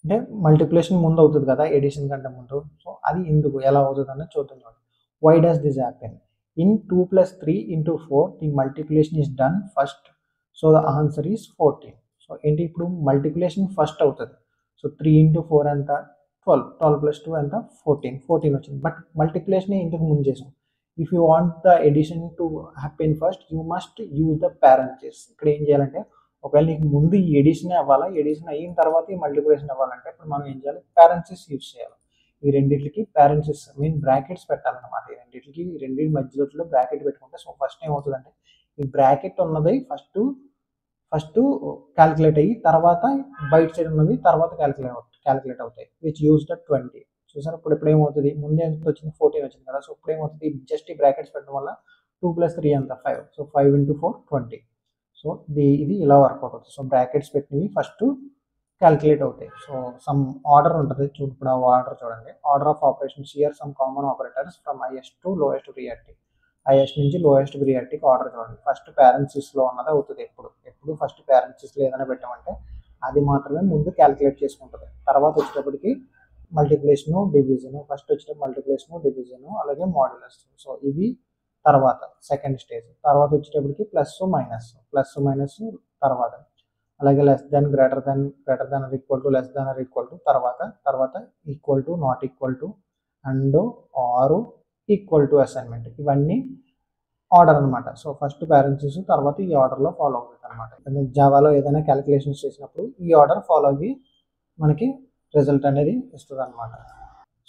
అంటే మల్టిప్లికేషన్ ముందు అవుతుంది కదా ఎడిషన్ కంటే ముందు. సో అది ఎందుకు ఎలా అవుతుంది అనేది చూద్దాం చూడండి. Why does this happen? In 2 + 3 × 4 the multiplication is done first, so the answer is 14. So ఏంటి ఇప్పుడు మల్టిప్లికేషన్ ఫస్ట్ అవుతుంది. సో 3 × 4 ఎంత 12 + 2 ఎంత 14 వచ్చింది. బట్ మల్టిప్లికేషన్ ఇంతకు ముందు చేసాం. If you want the edition to happen first you must use the parenthesis. ఇక్కడ ఏం చేయాలంటే ఒకవేళ నీకు ముందు ఈ ఎడిషన్ అవ్వాలా, ఎడిషన్ అయిన తర్వాత ఈ మల్టిప్లికేషన్ అవ్వాలంటే ఇప్పుడు మనం ఏం చేయాలి, పారెంథసిస్ యూజ్ చేయాలి. ఈ రెండింటికి పారెంథసిస్ మీన్ బ్రాకెట్స్ పెట్టాలన్నమాట. ఈ రెండింటి మధ్యలో బ్రాకెట్ పెట్టుకుంటే సో ఫస్ట్ ఏమవుతుందంటే ఈ బ్రాకెట్ ఉన్నది ఫస్ట్ క్యాలిక్యులేట్ అయ్యి తర్వాత బయట సైడ్ ఉన్నది తర్వాత క్యాలిక్యులేట్ అవుతాయి. Which use the 20. చూసారు ఇప్పుడు ఏమవుతుంది, ముందే ఎంత వచ్చింది 14 వచ్చింది కదా. సో ఇప్పుడు ఏమవుతుంది, జస్ట్ ఈ బ్రాకెట్స్ పెట్టడం వల్ల 2 + 3 ఎంత 5. సో 5 × 4 20. సో ఇది ఇలా వర్కౌట్ అవుతుంది. సో బ్రాకెట్స్ పెట్టినవి ఫస్ట్ క్యాలిక్యులేట్ అవుతాయి. సో సమ్ ఆర్డర్ ఉంటుంది ఇప్పుడు ఆ ఆర్డర్ చూడండి. Order of operations here some common operators from highest to lowest priority. Highest నుంచి లోయెస్ట్ ప్రియారిటీకి ఆర్డర్ చూడండి. ఫస్ట్ పేరెంట్సిస్లో ఉన్నది అవుతుంది. ఎప్పుడు ఫస్ట్ పేరెంట్సిస్లో ఏదైనా పెట్టామంటే అది మాత్రమే ముందు క్యాలిక్యులేట్ చేసుకుంటుంది. తర్వాత వచ్చేటప్పటికి మల్టిప్లికేషను డివిజను, ఫస్ట్ వచ్చేటప్పుడు మల్టిప్లికేషను డివిజను అలాగే మాడ్యులస్. సో ఇవి తర్వాత సెకండ్ స్టేజ్. తర్వాత వచ్చేటప్పటికి ప్లస్ మైనస్ తర్వాత, అలాగే less than greater than or equal to less than or equal to తర్వాత equal to not equal to and or equal to assignment. ఇవన్నీ ఆర్డర్ అనమాట. సో ఫస్ట్ పేరెంట్స్ తర్వాత ఈ ఆర్డర్లో ఫాలో అవుతుంది అనమాట. జావాలో ఏదైనా క్యాలిక్యులేషన్స్ చేసినప్పుడు ఈ ఆర్డర్ ఫాలో అయ్యి మనకి రిజల్ట్ అనేది ఇస్తుంది అనమాట.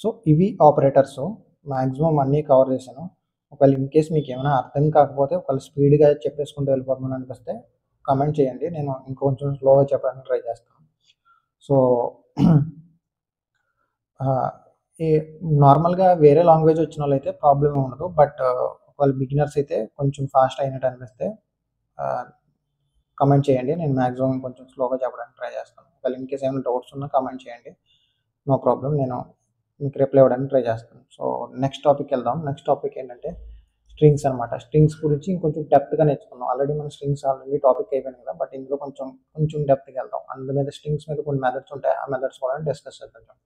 సో ఇవి ఆపరేటర్స్. మ్యాక్సిమం అన్నీ కవర్ చేశాను. ఒకవేళ ఇన్ కేస్ మీకు ఏమైనా అర్థం కాకపోతే ఒకవేళ స్పీడ్గా చెప్పేసుకుంటూ వెళ్ళిపోతున్నాను అనిపిస్తే కామెంట్ చేయండి, నేను ఇంకొంచెం స్లోగా చెప్పడానికి ట్రై చేస్తాను. సో నార్మల్గా వేరే లాంగ్వేజ్ వచ్చిన వాళ్ళు అయితే ప్రాబ్లం ఉండదు. బట్ ఒకవేళ బిగినర్స్ అయితే కొంచెం ఫాస్ట్ అయినట్టు అనిపిస్తే కమెంట్ చేయండి, నేను మ్యాక్సిమం కొంచెం స్లోగా చెప్పడానికి ట్రై చేస్తాను. ఒకవేళ ఇన్ కేస్ ఏమైనా డౌట్స్ ఉన్నా కమెంట్ చేయండి, నో ప్రాబ్లం, నేను మీకు రిప్లై ఇవ్వడానికి ట్రై చేస్తాను. సో నెక్స్ట్ టాపిక్ వెళ్దాం. నెక్స్ట్ టాపిక్ ఏంటంటే స్ట్రింగ్స్ అనమాట. స్ట్రింగ్స్ గురించి ఇంకొంచెం డెప్త్గా నేర్చుకున్నాం. ఆల్రెడీ మన స్ట్రింగ్స్ ఆల్రెడీ టాపిక్ అయిపోయింది కదా, బట్ ఇందులో కొంచెం డెప్త్గా వెళ్దాం. అందుమీద స్ట్రింగ్స్ మీద కొన్ని మెథడ్స్ ఉంటాయి, ఆ మెథడ్స్ కూడా డిస్కస్ చేద్దాం.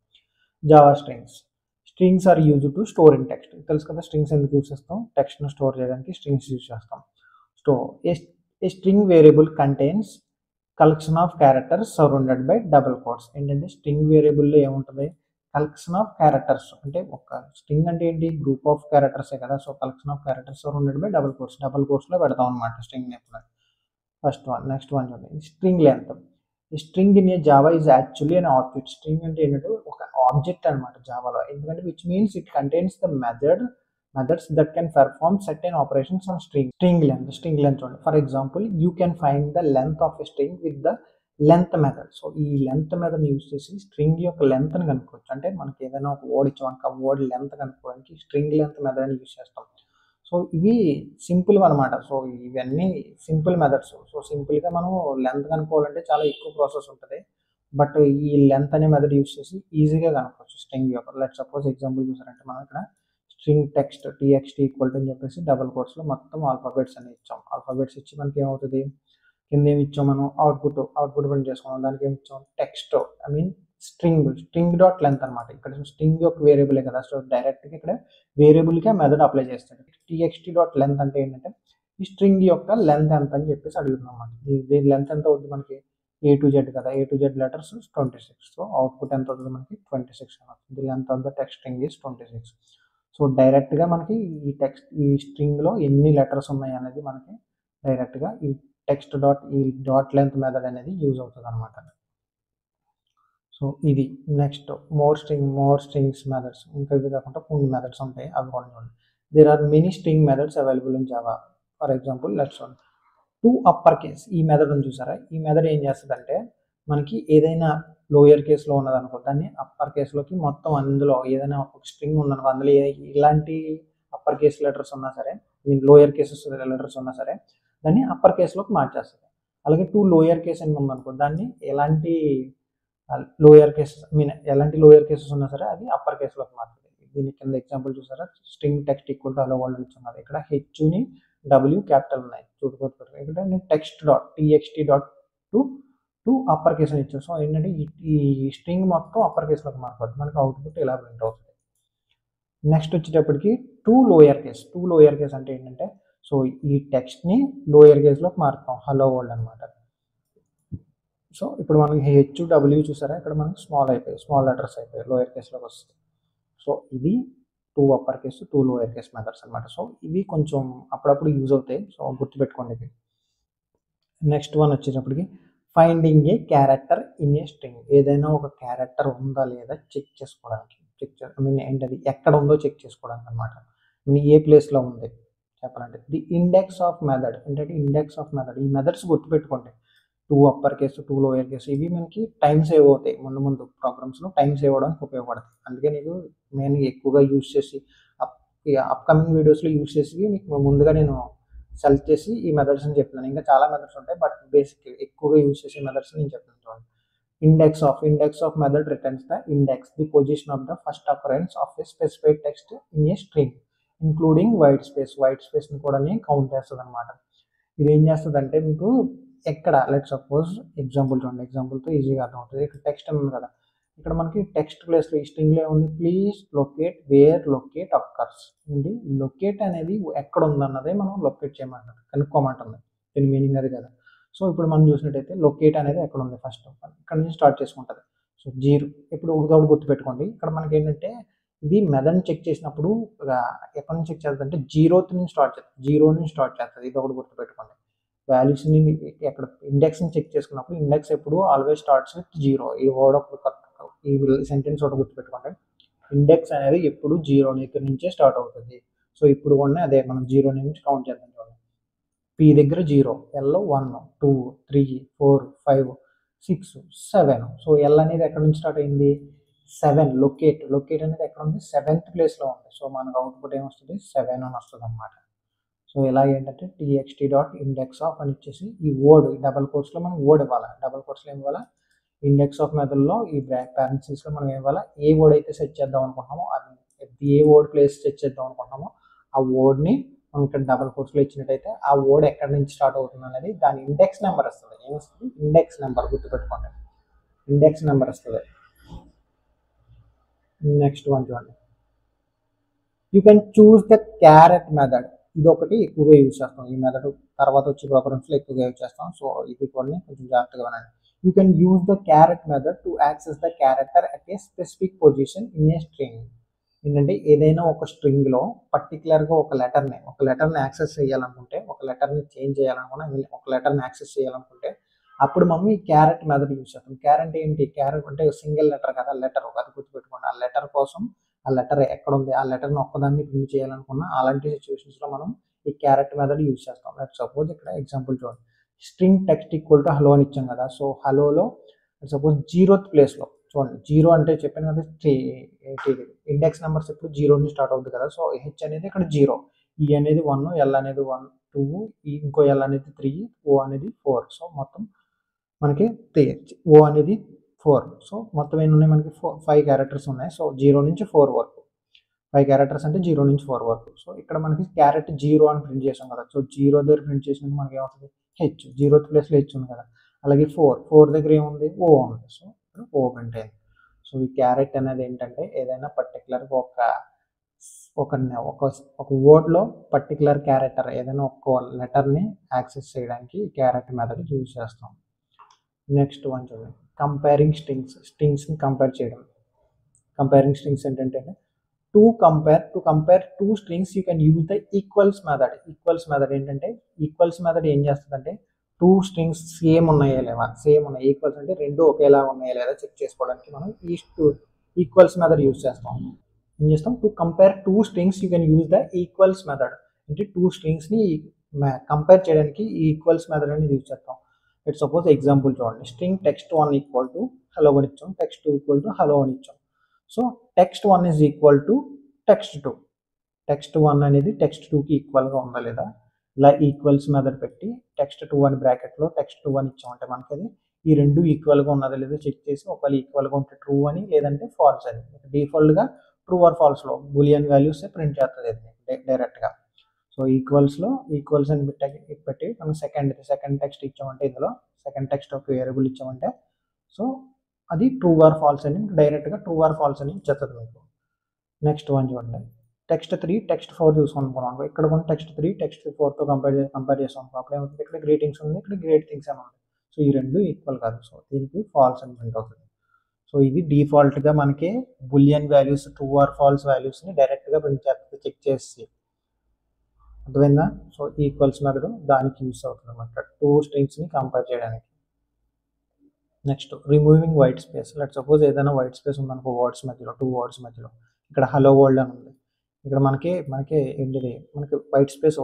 Java strings are use to store in text. తెలుసు కదా స్ట్రింగ్స్ ఎందుకు యూజ్ చేస్తాం, టెక్స్ట్ను స్టోర్ చేయడానికి స్ట్రింగ్స్ యూజ్ చేస్తాం. A string variable contains collection of characters surrounded by double quotes. ఏంటంటే స్ట్రింగ్ వేరియబుల్లో ఏముంటుంది, కలెక్షన్ ఆఫ్ క్యారెక్టర్స్. అంటే ఒక స్ట్రింగ్ అంటే ఏంటి, గ్రూప్ ఆఫ్ క్యారెక్టర్సే కదా. So collection of characters surrounded by double కోట్స్లో పెడతాం అనమాట స్ట్రింగ్ ఎప్పుడు. First one. నెక్స్ట్ వన్ చూడండి, స్ట్రింగ్ లెంత్. ఈ string in a Java is actually an object. String అంటే ఏంటంటే ఒక ఆబ్జెక్ట్ అనమాట జావాలో. ఎందుకంటే which means it contains the methods that can perform certain operations on string length చూడండి. For example you can find the length of a string with the length method. So ఈ లెంత్ మెథడ్ యూజ్ చేసి స్ట్రింగ్ యొక్క లెంత్ని కనుక్కోవచ్చు. అంటే మనకి ఏదైనా ఒక వర్డ్ ఇచ్చామనుకో ఆ వర్డ్ లెంత్ కనుక్కోవడానికి స్ట్రింగ్ లెంత్ మెథడ్ అని యూజ్ చేస్తాం. సో ఇవి సింపుల్ అనమాట. సో ఇవన్నీ సింపుల్ మెథడ్స్. సో సింపుల్గా మనం లెంత్ కనుక్కోవాలంటే చాలా ఎక్కువ ప్రాసెస్ ఉంటుంది, బట్ ఈ లెంత్ అనే మెథడ్ యూజ్ చేసి ఈజీగా కనుక్కోవచ్చు స్ట్రింగ్ యొక్క. లెట్ సపోజ్ ఎగ్జాంపుల్ చూసారంటే మనం ఇక్కడ string text TXT equal to అని చెప్పేసి డబుల్ కోట్స్లో మొత్తం ఆల్ఫాబెట్స్ అని ఇచ్చాం. ఆల్ఫాబెట్స్ ఇచ్చి మనకి ఏమవుతుంది, కింద ఏమి ఇచ్చాం మనం, అవుట్పుట్ ప్రింట్ చేసుకున్నాం. దానికి ఏమి ఇచ్చాం, టెక్స్ట్ స్ట్రింగ్ డాట్ లెంత్ అనమాట. ఇక్కడ స్ట్రింగ్ యొక్క వేరియబులే కదా, సో డైరెక్ట్గా ఇక్కడ వేరియబుల్కే మెథడ్ అప్లై చేస్తాడు. టీఎక్స్టీ డాట్ లెంత్ అంటే ఏంటంటే ఈ స్ట్రింగ్ యొక్క లెంత్ ఎంత అని చెప్పేసి అడుగుతున్నాం అనమాట. దీని లెంత్ ఎంత అవుతుంది మనకి, A to Z కదా, A to Z letters 26. So output ఎంత అవుతుంది మనకి 26 అవుతుంది. The length of the text string is 26. So డైరెక్ట్గా మనకి ఈ స్ట్రింగ్లో ఎన్ని లెటర్స్ ఉన్నాయి అనేది మనకి డైరెక్ట్గా ఈ డాట్ లెంత్ మెథడ్ అనేది యూజ్ అవుతుంది అనమాట. సో ఇది నెక్స్ట్ మోర్ స్ట్రింగ్స్ మెథడ్స్. ఇంకా ఇవి కాకుండా కొన్ని మెథడ్స్ ఉంటాయి, అవి కూడా చూడండి. There are many string methods available in Java. For example let's one to upper case. ఈ మెథడ్ ఉంది చూసారా, ఈ మెథడ్ ఏం చేస్తుందంటే మనకి ఏదైనా లోయర్ కేసులో ఉన్నదనుకో దాన్ని అప్పర్ కేసులోకి మొత్తం, అందులో ఏదైనా ఒక స్ట్రింగ్ ఉందనుకో అందులో ఇలాంటి అప్పర్ కేస్ లెటర్స్ ఉన్నా సరే, లోయర్ కేసెస్ లెటర్స్ ఉన్నా సరే దాన్ని అప్పర్ కేసులోకి మార్చేస్తుంది. అలాగే టూ లోయర్ కేస్ అని ఉందనుకో దాన్ని ఎలాంటి లోయర్ కేసెస్ ఉన్నా సరే అది అప్పర్ కేసులోకి మారుతుంది. దీని కింద ఎగ్జాంపుల్ చూసారా, string text equal to hello world ఇచ్చున్నది. ఇక్కడ హెచ్ని డబ్ల్యూ క్యాపిటల్ ఉన్నాయి చూడుకోవచ్చు. ఇక్కడ నేను text dot TXT dot to upper case అని ఇచ్చాను. సో ఏంటంటే ఈ స్ట్రింగ్ మొత్తం అప్పర్ కేసులోకి మారిపోతుంది, మనకి అవుట్పుట్ ఇలా ప్రింట్ అవుతుంది. నెక్స్ట్ వచ్చేటప్పటికి టూ లోయర్ కేస్ అంటే ఏంటంటే సో ఈ టెక్స్ట్ని లోయర్ కేసులోకి మారుతాం, హలో వరల్డ్ అనమాట. సో ఇప్పుడు మనకి హెచ్డబ్ల్యూ చూసారా, ఇక్కడ మనకి స్మాల్ లెటర్స్ అయిపోయాయి, లోయర్ కేసులోకి వస్తాయి. సో ఇది two upper case two lower case methods అనమాట. సో ఇవి కొంచెం అప్పుడప్పుడు యూజ్ అవుతాయి, సో గుర్తుపెట్టుకోండి ఇవి. నెక్స్ట్ వన్ వచ్చేటప్పటికి finding A character in a string. ఏదైనా ఒక క్యారెక్టర్ ఉందా లేదా చెక్ చేసుకోవడానికి, ఏంటది ఎక్కడ ఉందో చెక్ చేసుకోవడానికి అనమాట. ఏ ప్లేస్లో ఉంది చెప్పాలంటే. ది ఇండెక్స్ ఆఫ్ మెథడ్ ఏంటంటే ఈ మెథడ్స్ గుర్తుపెట్టుకోండి. Two upper case two lower case, ఇవి మనకి టైం సేవ్ అవుతాయి. ముందు ప్రోగ్రామ్స్లో టైం సేవ్ అవ్వడానికి ఉపయోగపడతాయి. అందుకే నీకు మెయిన్గా ఎక్కువగా యూజ్ చేసి అప్కమింగ్ వీడియోస్లో యూజ్ చేసి నీకు ముందుగా నేను సెలెక్ట్ చేసి ఈ మెథడ్స్ అని చెప్తున్నాను. ఇంకా చాలా మెథడ్స్ ఉంటాయి, బట్ బేసిక్ ఎక్కువగా యూజ్ చేసే మెథడ్స్ నేను చెప్తున్నాను. index of method returns the index, the position of the first occurrence of a specified text in a string, including white space. White space ని కూడా కౌంట్ చేస్తుంది అనమాట. ఇది ఏం చేస్తుంది అంటే మీకు ఎక్కడ లెట్ సపోజ్ ఎగ్జాంపుల్ చూడండి, ఎగ్జాంపుల్తో ఈజీగా అర్థమవుతుంది. ఇక్కడ టెక్స్ట్ అని ఉంది కదా, ఇక్కడ మనకి టెక్స్ట్ ప్లేస్లో ఈ స్ట్రింగ్లో ఏముంది, please locate where locate occurs. ఏంటి లొకేట్ అనేది ఎక్కడ ఉందన్నదే మనం లొకేట్ చేయమంటుంది, కనుక్కోమంటుంది. దీని మీనింగ్ అది కదా. సో ఇప్పుడు మనం చూసినట్టయితే లొకేట్ అనేది ఎక్కడ ఉంది, ఫస్ట్ ఇక్కడ నుంచి స్టార్ట్ చేసుకుంటుంది. సో 0 ఇప్పుడు ఒకటి గుర్తుపెట్టుకోండి, ఇక్కడ మనకి ఏంటంటే ఇది మెథడ్ని చెక్ చేసినప్పుడు ఎక్కడి నుంచి చెక్ చేస్తుంది అంటే 0th నుంచి స్టార్ట్ చేస్తుంది, 0 నుంచి స్టార్ట్ చేస్తుంది. ఇది ఒకటి గుర్తుపెట్టుకోండి. వాల్యూస్ని ఎక్కడ ఇండెక్స్ని చెక్ చేసుకున్నప్పుడు ఇండెక్స్ ఎప్పుడు ఆల్వేస్ స్టార్ట్స్ విత్ 0. ఈ వర్డ్ ఈ సెంటెన్స్ ఒకటి గుర్తుపెట్టుకోండి. ఇండెక్స్ అనేది ఎప్పుడు 0 దగ్గర నుంచే స్టార్ట్ అవుతుంది. సో ఇప్పుడు కూడా అదే మనం 0 నుంచి కౌంట్ చేద్దాం. చూడండి, పి దగ్గర 0, ఎల్లో 1 2 3 4 5 6 7. సో ఎల్ అనేది ఎక్కడ నుంచి స్టార్ట్ అయింది, 7. లొకేట్ అనేది ఎక్కడ ఉంది, 7th ప్లేస్లో ఉంది. సో మనకు అవుట్పుట్ ఏమొస్తుంది, 7 అని వస్తుంది అనమాట. సో ఇలా ఏంటంటే txt.indexOf అని ఇచ్చేసి ఈ వర్డ్ డబల్ కోట్స్లో మనం వర్డ్ ఇవ్వాలి. డబల్ కోట్స్లో ఏం ఇవ్వాలి, ఇండెక్స్ ఆఫ్ మెథడ్లో ఈ పారెంథసిస్లో మనం ఏం ఇవ్వాలి, ఏ వర్డ్ అయితే సెట్ చేద్దాం అనుకుంటున్నామో అది ఏ వర్డ్ ప్లేస్ సెట్ చేద్దాం అనుకుంటున్నామో ఆ వర్డ్ని మనం ఇక్కడ డబల్ కోట్స్లో ఇచ్చినట్టయితే ఆ వర్డ్ ఎక్కడి నుంచి స్టార్ట్ అవుతుంది అనేది దాని ఇండెక్స్ నెంబర్ వస్తుంది. ఏమొస్తుంది, ఇండెక్స్ నెంబర్ గుర్తుపెట్టుకోండి, ఇండెక్స్ నెంబర్ వస్తుంది. నెక్స్ట్ వన్ చూడండి, you can choose the carrot method. ఇది ఒకటి ఎక్కువగా యూజ్ చేస్తాం, ఈ మెథడ్ తర్వాత వచ్చే ప్రోగ్రామ్స్లో ఎక్కువగా యూజ్ చేస్తాం. సో ఇది కూడా కొంచెం జాగ్రత్తగా వినండి. You can use the carrot method to access the character at a specific position in a string. ఏంటంటే ఏదైనా ఒక స్ట్రింగ్లో పర్టికులర్గా ఒక లెటర్ని యాక్సెస్ చేయాలనుకుంటే, ఒక లెటర్ని చేంజ్ చేయాలనుకున్నా, ఒక లెటర్ని యాక్సెస్ చేయాలనుకుంటే అప్పుడు మనం ఈ క్యారెట్ మెథడ్ యూజ్ చేస్తాం. క్యారెట్ ఏంటి, క్యారెట్ అంటే సింగిల్ లెటర్ కదా, లెటర్ అది గుర్తుపెట్టుకోండి. ఆ లెటర్ కోసం ఆ లెటర్ ఎక్కడ ఉంది, ఆ లెటర్ని ఒక్కదాన్ని ప్రింట్ చేయాలనుకున్నా అలాంటి సిచ్యువేషన్స్లో మనం ఈ క్యారెట్ మెథడ్ యూజ్ చేస్తాం. లెట్ సపోజ్ ఇక్కడ ఎగ్జాంపుల్ చూడండి, string text equal to hello అని ఇచ్చాం కదా. సో హలోలో సపోజ్ 0th ప్లేస్లో చూడండి, 0 అంటే చెప్పాను కదా, ఇండెక్స్ నెంబర్స్ ఎప్పుడు 0 నుంచి స్టార్ట్ అవుతుంది కదా. సో హెచ్ అనేది ఇక్కడ 0, ఈ అనేది 1, ఎల్ అనేది 1 2, ఇంకో ఎల్ అనేది 3, ఓ అనేది 4. సో మొత్తం మనకి 3, ఓ అనేది 4. సో మొత్తం ఎన్ని ఉన్నాయి మనకి, 5 క్యారెక్టర్స్ ఉన్నాయి. సో 0 నుంచి 4 వరకు 5 క్యారెక్టర్స్ అంటే 0 నుంచి 4 వరకు. సో ఇక్కడ మనకి క్యారెట్ 0 అని ప్రింట్ చేసాం కదా. సో 0 దగ్గర ప్రింట్ చేసినప్పుడు మనకి ఏమవుతుంది, హెచ్ 0th ప్లేస్లో హెచ్ ఉంది కదా. అలాగే 4 దగ్గర ఏముంది, ఓ ఉంది. సో ఇక్కడ ఓ ప్రింట్ అయింది. సో ఈ క్యారెట్ అనేది ఏంటంటే ఏదైనా పర్టికులర్గా ఒక వర్డ్లో పర్టికులర్ క్యారెక్టర్ ఏదైనా ఒక లెటర్ని యాక్సెస్ చేయడానికి ఈ క్యారెట్ మెథడ్ యూజ్ చేస్తాం. నెక్స్ట్ వన్ చూడండి, కంపేరింగ్ స్ట్రింగ్స్ని కంపేర్ చేయడం. కంపేరింగ్ స్ట్రింగ్స్ ఏంటంటే to compare two strings you can use the equals method. Equals method ఏంటంటే, ఈక్వల్స్ మెథడ్ ఏం చేస్తుందంటే టూ స్ట్రింగ్స్ సేమ్ ఉన్నాయా లేవా, సేమ్ ఉన్నాయి, ఈక్వల్స్ అంటే రెండు ఒకేలా ఉన్నాయా లేదా చెక్ చేసుకోవడానికి మనం ఈ ఈక్వల్స్ మెథడ్ యూజ్ చేస్తాం. ఏం చేస్తాం, to compare two strings you can use the equals method. అంటే టూ స్ట్రింగ్స్ని కంపేర్ చేయడానికి ఈ ఈక్వల్స్ మెథడ్ అనేది యూజ్ చేస్తాం. ఇట్ సపోజ్ ఎగ్జాంపుల్ చూడండి, string text1 equal to hello అని ఇచ్చాం, text2 ఈక్వల్ టు హలో అని ఇచ్చాం. So text1 is equal to text2. text1 అనేది text2కి ఈక్వల్గా ఉందా లేదా, ఇలా ఈక్వల్స్ మెథడ్ పెట్టి text2 అని బ్రాకెట్లో text2 అని ఇచ్చామంటే మనకి అది ఈ రెండు ఈక్వల్గా ఉన్నదా లేదా చెక్ చేసి ఒకవేళ ఈక్వల్గా ఉంటే ట్రూ అని, లేదంటే ఫాల్స్ అని. డిఫాల్ట్గా ట్రూ ఆర్ ఫాల్స్లో బూలియన్ వాల్యూస్ ప్రింట్ చేస్తుంది డైరెక్ట్గా. సో ఈక్వల్స్ అని పెట్టి మనం సెకండ్ టెక్స్ట్ ఇచ్చామంటే, ఇందులో సెకండ్ టెక్స్ట్ ఒక వేరియబుల్ ఇచ్చామంటే సో అది ట్రూ ఆర్ ఫాల్స్ అని డైరెక్ట్గా ట్రూ ఆర్ ఫాల్స్ అని ఇచ్చేస్తుంది మీకు. నెక్స్ట్ వన్ చూడండి, text3 text4 చూసుకుంటున్నాం. ఇక్కడ కూడా text3 text4తో కంపేర్ చేస్తాం. అప్పుడు ఏమవుతుంది, ఇక్కడ గ్రీటింగ్స్ ఉంది, ఇక్కడ గ్రేట్ థింగ్స్ అని ఉంది. సో ఈ రెండు ఈక్వల్ కాదు, సో దీనికి ఫాల్స్ అని ప్రింట్ అవుతుంది. సో ఇది డిఫాల్ట్గా మనకి boolean values true or false వాల్యూస్ని డైరెక్ట్గా ప్రింట్ చేస్తుంది చెక్ చేసి. అర్థమైందా? సో ఈక్వల్స్ మెథడ్ దానికి యూస్ అవుతుంది అన్నమాట, టూ స్ట్రింగ్స్ని కంపేర్ చేయడానికి. Next removing white space. Let suppose ఏదైనా వైట్ స్పేస్ ఉందనుకో వర్డ్స్ మధ్యలో, టూ వర్డ్స్ మధ్యలో. ఇక్కడ హలో వరల్డ్ అని ఉంది, ఇక్కడ మనకి ఏంటిది, మనకి వైట్ స్పేస్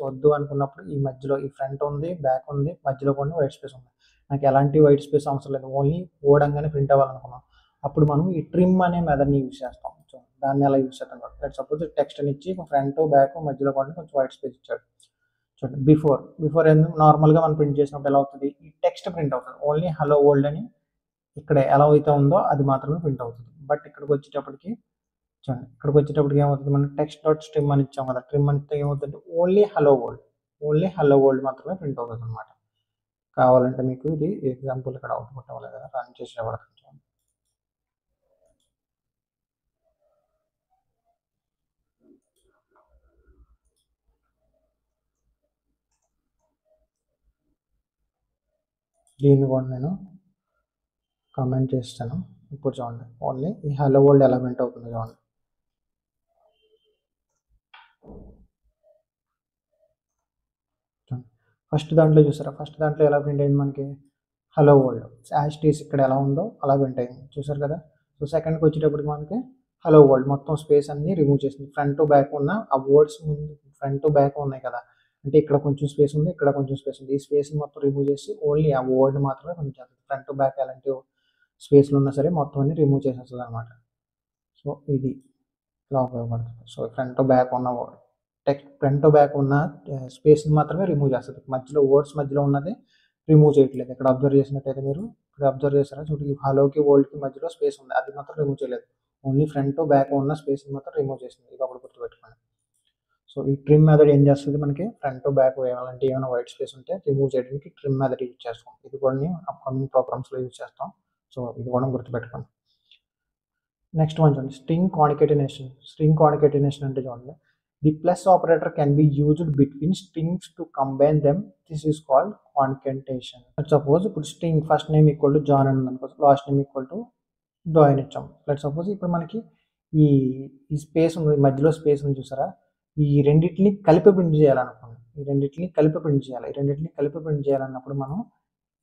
వద్దు అనుకున్నప్పుడు ఈ మధ్యలో ఈ ఫ్రంట్ ఉంది, బ్యాక్ ఉంది, మధ్యలో కొన్ని వైట్ స్పేస్ ఉంది. నాకు ఎలాంటి వైట్ స్పేస్ అవసరం లేదు, ఓన్లీ ఓడంగానే ప్రింట్ అవ్వాలనుకున్నాం. అప్పుడు మనం ఈ ట్రిమ్ అనే మెథడ్ని యూజ్ చేస్తాం. సో దాన్ని ఎలా యూజ్ చేస్తాం, లెట్ సపోజ్ టెక్స్ట్ అని ఇచ్చి ఫ్రంట్ బ్యాక్ మధ్యలో కూడా కొంచెం వైట్ స్పేస్ ఇచ్చాడు. చూడండి, బిఫోర్ నార్మల్గా మనం ప్రింట్ చేసినప్పుడు ఎలా అవుతుంది, ఈ టెక్స్ట్ ప్రింట్ అవుతుంది, ఓన్లీ హలో వరల్డ్ అని ఇక్కడ ఎలా అయితే ఉందో అది మాత్రమే ప్రింట్ అవుతుంది. బట్ ఇక్కడికి వచ్చేటప్పటికి చూడండి, ఇక్కడికి వచ్చేటప్పటికి ఏమవుతుంది, మనం టెక్స్ట్ డాట్ స్ట్రిమ్ అని ఇచ్చాం కదా, ట్రిమ్ అంటే ఏమవుతుంది, ఓన్లీ హలో వరల్డ్ మాత్రమే ప్రింట్ అవుతుంది అనమాట. కావాలంటే మీకు ఇది ఎగ్జాంపుల్ ఇక్కడ అవుట్పుట్ అవ్వలేదు కదా, రన్ చేసి పడుతుంది. దీన్ని కూడా నేను కామెంట్ చేస్తాను. ఇప్పుడు చూడండి, ఓన్లీ ఈ హలో వరల్డ్ ఎలా ప్రింట్ అవుతుంది చూడండి. ఫస్ట్ దాంట్లో చూసారా, ఫస్ట్ దాంట్లో ఎలా ప్రింట్ అయింది మనకి, హలో వరల్డ్ యాజ్ టీస్ ఇక్కడ ఎలా ఉందో అలా ప్రింట్ అయింది, చూసారు కదా. సో సెకండ్కి వచ్చేటప్పటికి మనకి హలో వరల్డ్ మొత్తం స్పేస్ అన్ని రిమూవ్ చేసింది. ఫ్రంట్ టు బ్యాక్ ఉన్న ఆ వర్డ్స్ ముందు ఫ్రంట్ టు బ్యాక్ ఉన్నాయి కదా, అంటే ఇక్కడ కొంచెం స్పేస్ ఉంది, ఇక్కడ కొంచెం స్పేస్ ఉంది, ఈ స్పేస్ మొత్తం రిమూవ్ చేసి ఓన్లీ ఆ వర్డ్ మాత్రమే ప్రింట్ చేస్తుంది. ఫ్రంట్ టు బ్యాక్ ఎలాంటి స్పేస్లు ఉన్నా సరే మొత్తం అన్ని రిమూవ్ చేసేస్తుంది అనమాట. సో ఇది ఇలా ఉపయోగపడుతుంది. సో ఫ్రంట్ టు బ్యాక్ ఉన్న టెక్స్ట్ ఫ్రంట్ టు బ్యాక్ ఉన్న స్పేస్ మాత్రమే రిమూవ్ చేస్తుంది, మధ్యలో వర్డ్స్ మధ్యలో ఉన్నది రిమూవ్ చేయట్లేదు. ఇక్కడ అబ్జర్వ్ చేసినట్టయితే మీరు ఇక్కడ అబ్జర్వ్ చేస్తారా, చూడండి హలోకి వరల్డ్కి మధ్యలో స్పేస్ ఉంది, అది మాత్రం రిమూవ్ చేయలేదు, ఓన్లీ ఫ్రంట్ టు బ్యాక్ ఉన్న స్పేస్ మాత్రం రిమూవ్ చేసింది. ఇది ఒకటి గుర్తుపెట్టుకోండి. సో ఈ ట్రిమ్ మెథడ్ ఏం చేస్తుంది, మనకి ఫ్రంట్ టు బ్యాక్ అలాంటి ఏమైనా వైట్ స్పేస్ ఉంటే రిమూవ్ చేయడానికి ట్రిమ్ మెథడ్ యూజ్ చేస్తాం. ఇది కూడా అప్కమింగ్ ప్రోగ్రామ్స్లో యూజ్ చేస్తాం. సో ఇది కూడా గుర్తుపెట్టుకోండి. నెక్స్ట్ వన్ చూడండి, స్ట్రింగ్ కాన్కేటినేషన్. స్ట్రింగ్ కాన్కేటినేషన్ అంటే చూడండి, the plus operator can be used between strings to combine them, this is called concatenation. Suppose ఇప్పుడు string first name equal to John అని అనుకో, last name equal to Doe అని ఇచ్చాం. లెట్ సపోజ్ ఇప్పుడు మనకి ఈ స్పేస్ ఉంది, మధ్యలో స్పేస్ ఉంది చూసారా, ఈ రెండింటిని కలిపి ప్రింట్ చేయాలనుకోండి, ఈ రెండింటిని కలిపి ప్రింట్ చేయాలన్నప్పుడు మనం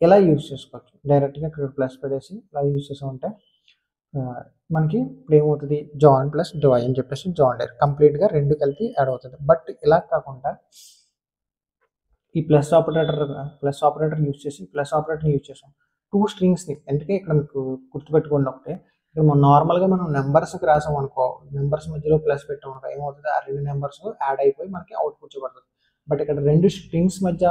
ఎలా యూజ్ చేసుకోవచ్చు, డైరెక్ట్గా ఇక్కడ ప్లస్ పెట్టేసి ఇలా యూజ్ చేసామంటే మనకి ఇప్పుడు ఏమవుతుంది, జాన్ ప్లస్ డోయ్ అని చెప్పేసి జాన్ డైర్ కంప్లీట్గా రెండు కలిపి యాడ్ అవుతుంది. బట్ ఇలా కాకుండా ఈ ప్లస్ ఆపరేటర్ యూజ్ చేసాం టూ స్ట్రింగ్స్ని. ఎందుకంటే ఇక్కడ మీకు గుర్తుపెట్టుకోండి ఒకటే, ఇప్పుడు మనం నార్మల్గా మనం నెంబర్స్కి రాసాం అనుకో, నెంబర్స్ మధ్యలో ప్లస్ పెట్టాం అనుకో, ఏమవుతుంది, ఆ రెండు నెంబర్స్ యాడ్ అయిపోయి మనకి అవుట్పుట్ చూపడుతుంది. బట్ ఇక్కడ రెండు స్ట్రింగ్స్ మధ్య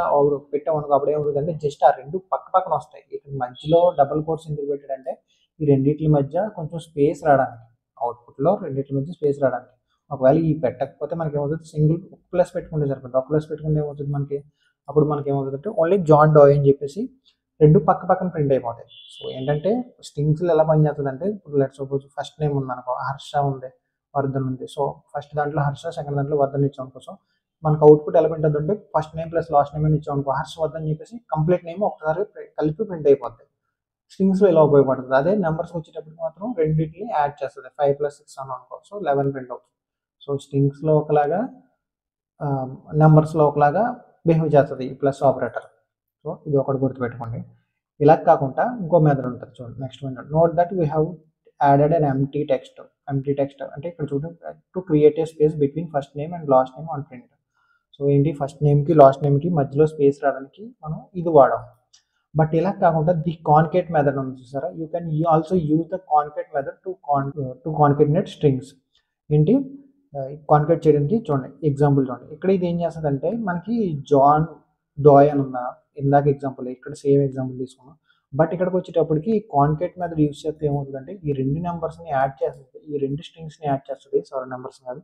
పెట్టాం అనుకో, అప్పుడు ఏమవుతుంది అంటే జస్ట్ ఆ రెండు పక్క పక్కన వస్తాయి. ఇక్కడ మధ్యలో డబుల్ కోట్స్ ఎందుకు పెట్టాడంటే ఈ రెండింటి మధ్య కొంచెం స్పేస్ రావడానికి, అవుట్పుట్లో రెండింటి మధ్య స్పేస్ రావడానికి. ఒకవేళ ఈ పెట్టకపోతే మనకి ఏమవుతుంది, సింగిల్ ప్లస్ పెట్టుకుంటే సరిపోతుంది. ఒక ప్లస్ పెట్టుకుంటే ఏమవుతుంది మనకి, అప్పుడు మనకి ఏమవుతుంది అంటే ఓన్లీ జాన్ డోయ్ అని చెప్పేసి రెండు పక్క పక్కన ప్రింట్ అయిపోతాయి. సో ఏంటంటే స్ట్రింగ్స్లో ఎలా పనిచేస్తుంది అంటే, ఇప్పుడు లెట్స్ సపోజ్ ఫస్ట్ నేమ్ ఉంది అనుకో, హర్ష ఉంది, వర్ధన్ ఉంది. సో ఫస్ట్ దాంట్లో హర్ష, సెకండ్ దాంట్లో వర్ధన్ ఇచ్చాం అనుకో, సో మనకు అవుట్పుట్ ఎలా ప్రింట్ అవుతుంది అంటే first name plus last name అని ఇచ్చాం అనుకో, హర్షవర్ధన్ అని చెప్పేసి కంప్లీట్ నేమ్ ఒకసారి కలిపి ప్రింట్ అయిపోతుంది. స్ట్రింగ్స్లో ఇలా ఉపయోగపడుతుంది. అదే నెంబర్స్కి వచ్చేటప్పుడు మాత్రం రెండింటిని యాడ్ చేస్తుంది. 5 + 6 అని అనుకో, సో 11 ప్రింట్ అవుతుంది. సో స్ట్రింగ్స్లో ఒకలాగా, నెంబర్స్లో ఒకలాగా బిహేవ్ చేస్తుంది ఈ ప్లస్ ఆపరేటర్. సో ఇది ఒకటి గుర్తుపెట్టుకోండి. ఇలా కాకుండా ఇంకో మెథడ్ ఉంటుంది చూడండి, next method. Note that we have added an empty text అంటే ఇక్కడ చూడండి, to create a space between first name and last name on print. So ఏంటి, ఫస్ట్ నేమ్కి లాస్ట్ నేమ్కి మధ్యలో స్పేస్ రావడానికి మనం ఇది వాడాం. బట్ ఇలా కాకుండా ది కాన్కేట్ మెథడ్ ఉంది చూసారా, you can also use the concat method to concatenate strings. ఏంటి కాన్కేట్ చేయడానికి చూడండి, ఎగ్జాంపుల్ చూడండి. ఇక్కడ ఇది ఏం చేస్తుందంటే మనకి జాన్ డోయ్ అని ఉందా, ఇందాక ఎగ్జాంపుల్, ఇక్కడ సేమ్ ఎగ్జాంపుల్ తీసుకున్నాం. బట్ ఇక్కడికి వచ్చేటప్పటికి కాన్కేట్ మెథడ్ యూజ్ చేస్తే ఏమవుతుందంటే ఈ రెండు నెంబర్స్ని యాడ్ చేస్తుంది, ఈ రెండు స్ట్రింగ్స్ని యాడ్ చేస్తుంది, సారీ నెంబర్స్ కాదు,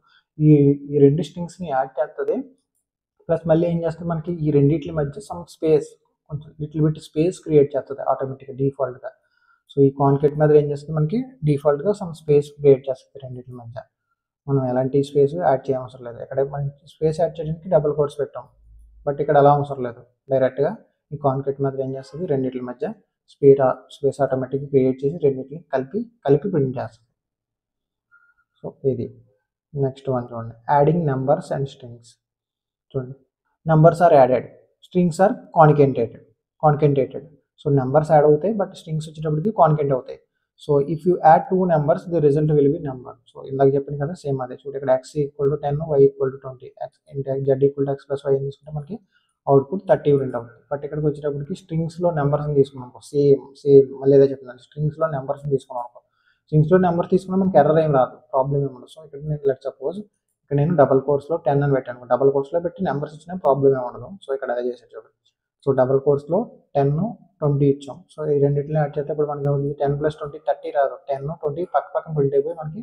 ఈ రెండు స్ట్రింగ్స్ని యాడ్ చేస్తుంది. ప్లస్ మళ్ళీ ఏం చేస్తుంది, మనకి ఈ రెండింటి మధ్య సమ్ స్పేస్, కొంచెం లిటిల్ బిట్ స్పేస్ క్రియేట్ చేస్తుంది ఆటోమేటిక్గా డిఫాల్ట్గా. సో ఈ కాన్కేట్ మెథడ్ ఏం చేస్తుంది, మనకి డిఫాల్ట్గా సమ్ స్పేస్ క్రియేట్ చేస్తుంది రెండింటి మధ్య. మనం ఎలాంటి స్పేస్ యాడ్ చేయవసరం లేదు. ఇక్కడ మనం స్పేస్ యాడ్ చేయడానికి డబుల్ కోట్స్ పెట్టాం, బట్ ఇక్కడ అలా అవసరం లేదు. డైరెక్ట్గా ఈ కాన్కేట్ మెథడ్ ఏం చేస్తుంది, రెండింటి మధ్య స్పేస్ ఆటోమేటిక్గా క్రియేట్ చేసి రెండింటిని కలిపి ప్రింట్ చేస్తుంది. సో ఇది నెక్స్ట్ వన్ చూడండి, యాడింగ్ నెంబర్స్ అండ్ స్ట్రింగ్స్. చూడండి, numbers are added, strings are concatenated. So numbers add అవుతాయి, బట్ స్ట్రింగ్స్ వచ్చేటప్పటికి కాన్కెంట్ అవుతాయి. So if you add 2 numbers the result will be number. So ఇందాక చెప్పింది కదా, సేమ్ అదే. చూడండి, ఇక్కడ x = 10, y = 20, z = x + y అని తీసుకుంటే మనకి అవుట్పుట్ 30 ప్రింట్ అవుతుంది. బట్ ఇక్కడికి వచ్చేటప్పటికి స్ట్రింగ్స్లో నెంబర్స్ని తీసుకున్నాం అనుకో, సేమ్ మళ్ళీ ఏదో చెప్తున్నాను, స్ట్రింగ్స్లో నెంబర్స్ని తీసుకున్నాం అనుకో, స్ట్రింగ్స్లో నెంబర్ తీసుకున్నా మనకి ఎర్రర్ ఏం రాదు, ప్రాబ్లం ఏమి ఉండదు. సో ఇక్కడ నేను లెట్ సపోజ్ ఇక్కడ నేను డబల్ కోట్స్లో 10 అని పెట్టాను, డబల్ కోట్స్లో పెట్టి నెంబర్స్ ఇచ్చిన ప్రాబ్లం ఏమి ఉండదు. సో ఇక్కడ అదే చేసేది చూడండి. సో డబల్ కోట్స్లో 10 20 ఇచ్చాం. సో ఈ రెండిటిని యాడ్ చేస్తే ఇప్పుడు మనకి అవుతుంది 10 + 20 30 రాదు. 10, 20 పక్క పక్కన ప్రింట్ అయిపోయి మనకి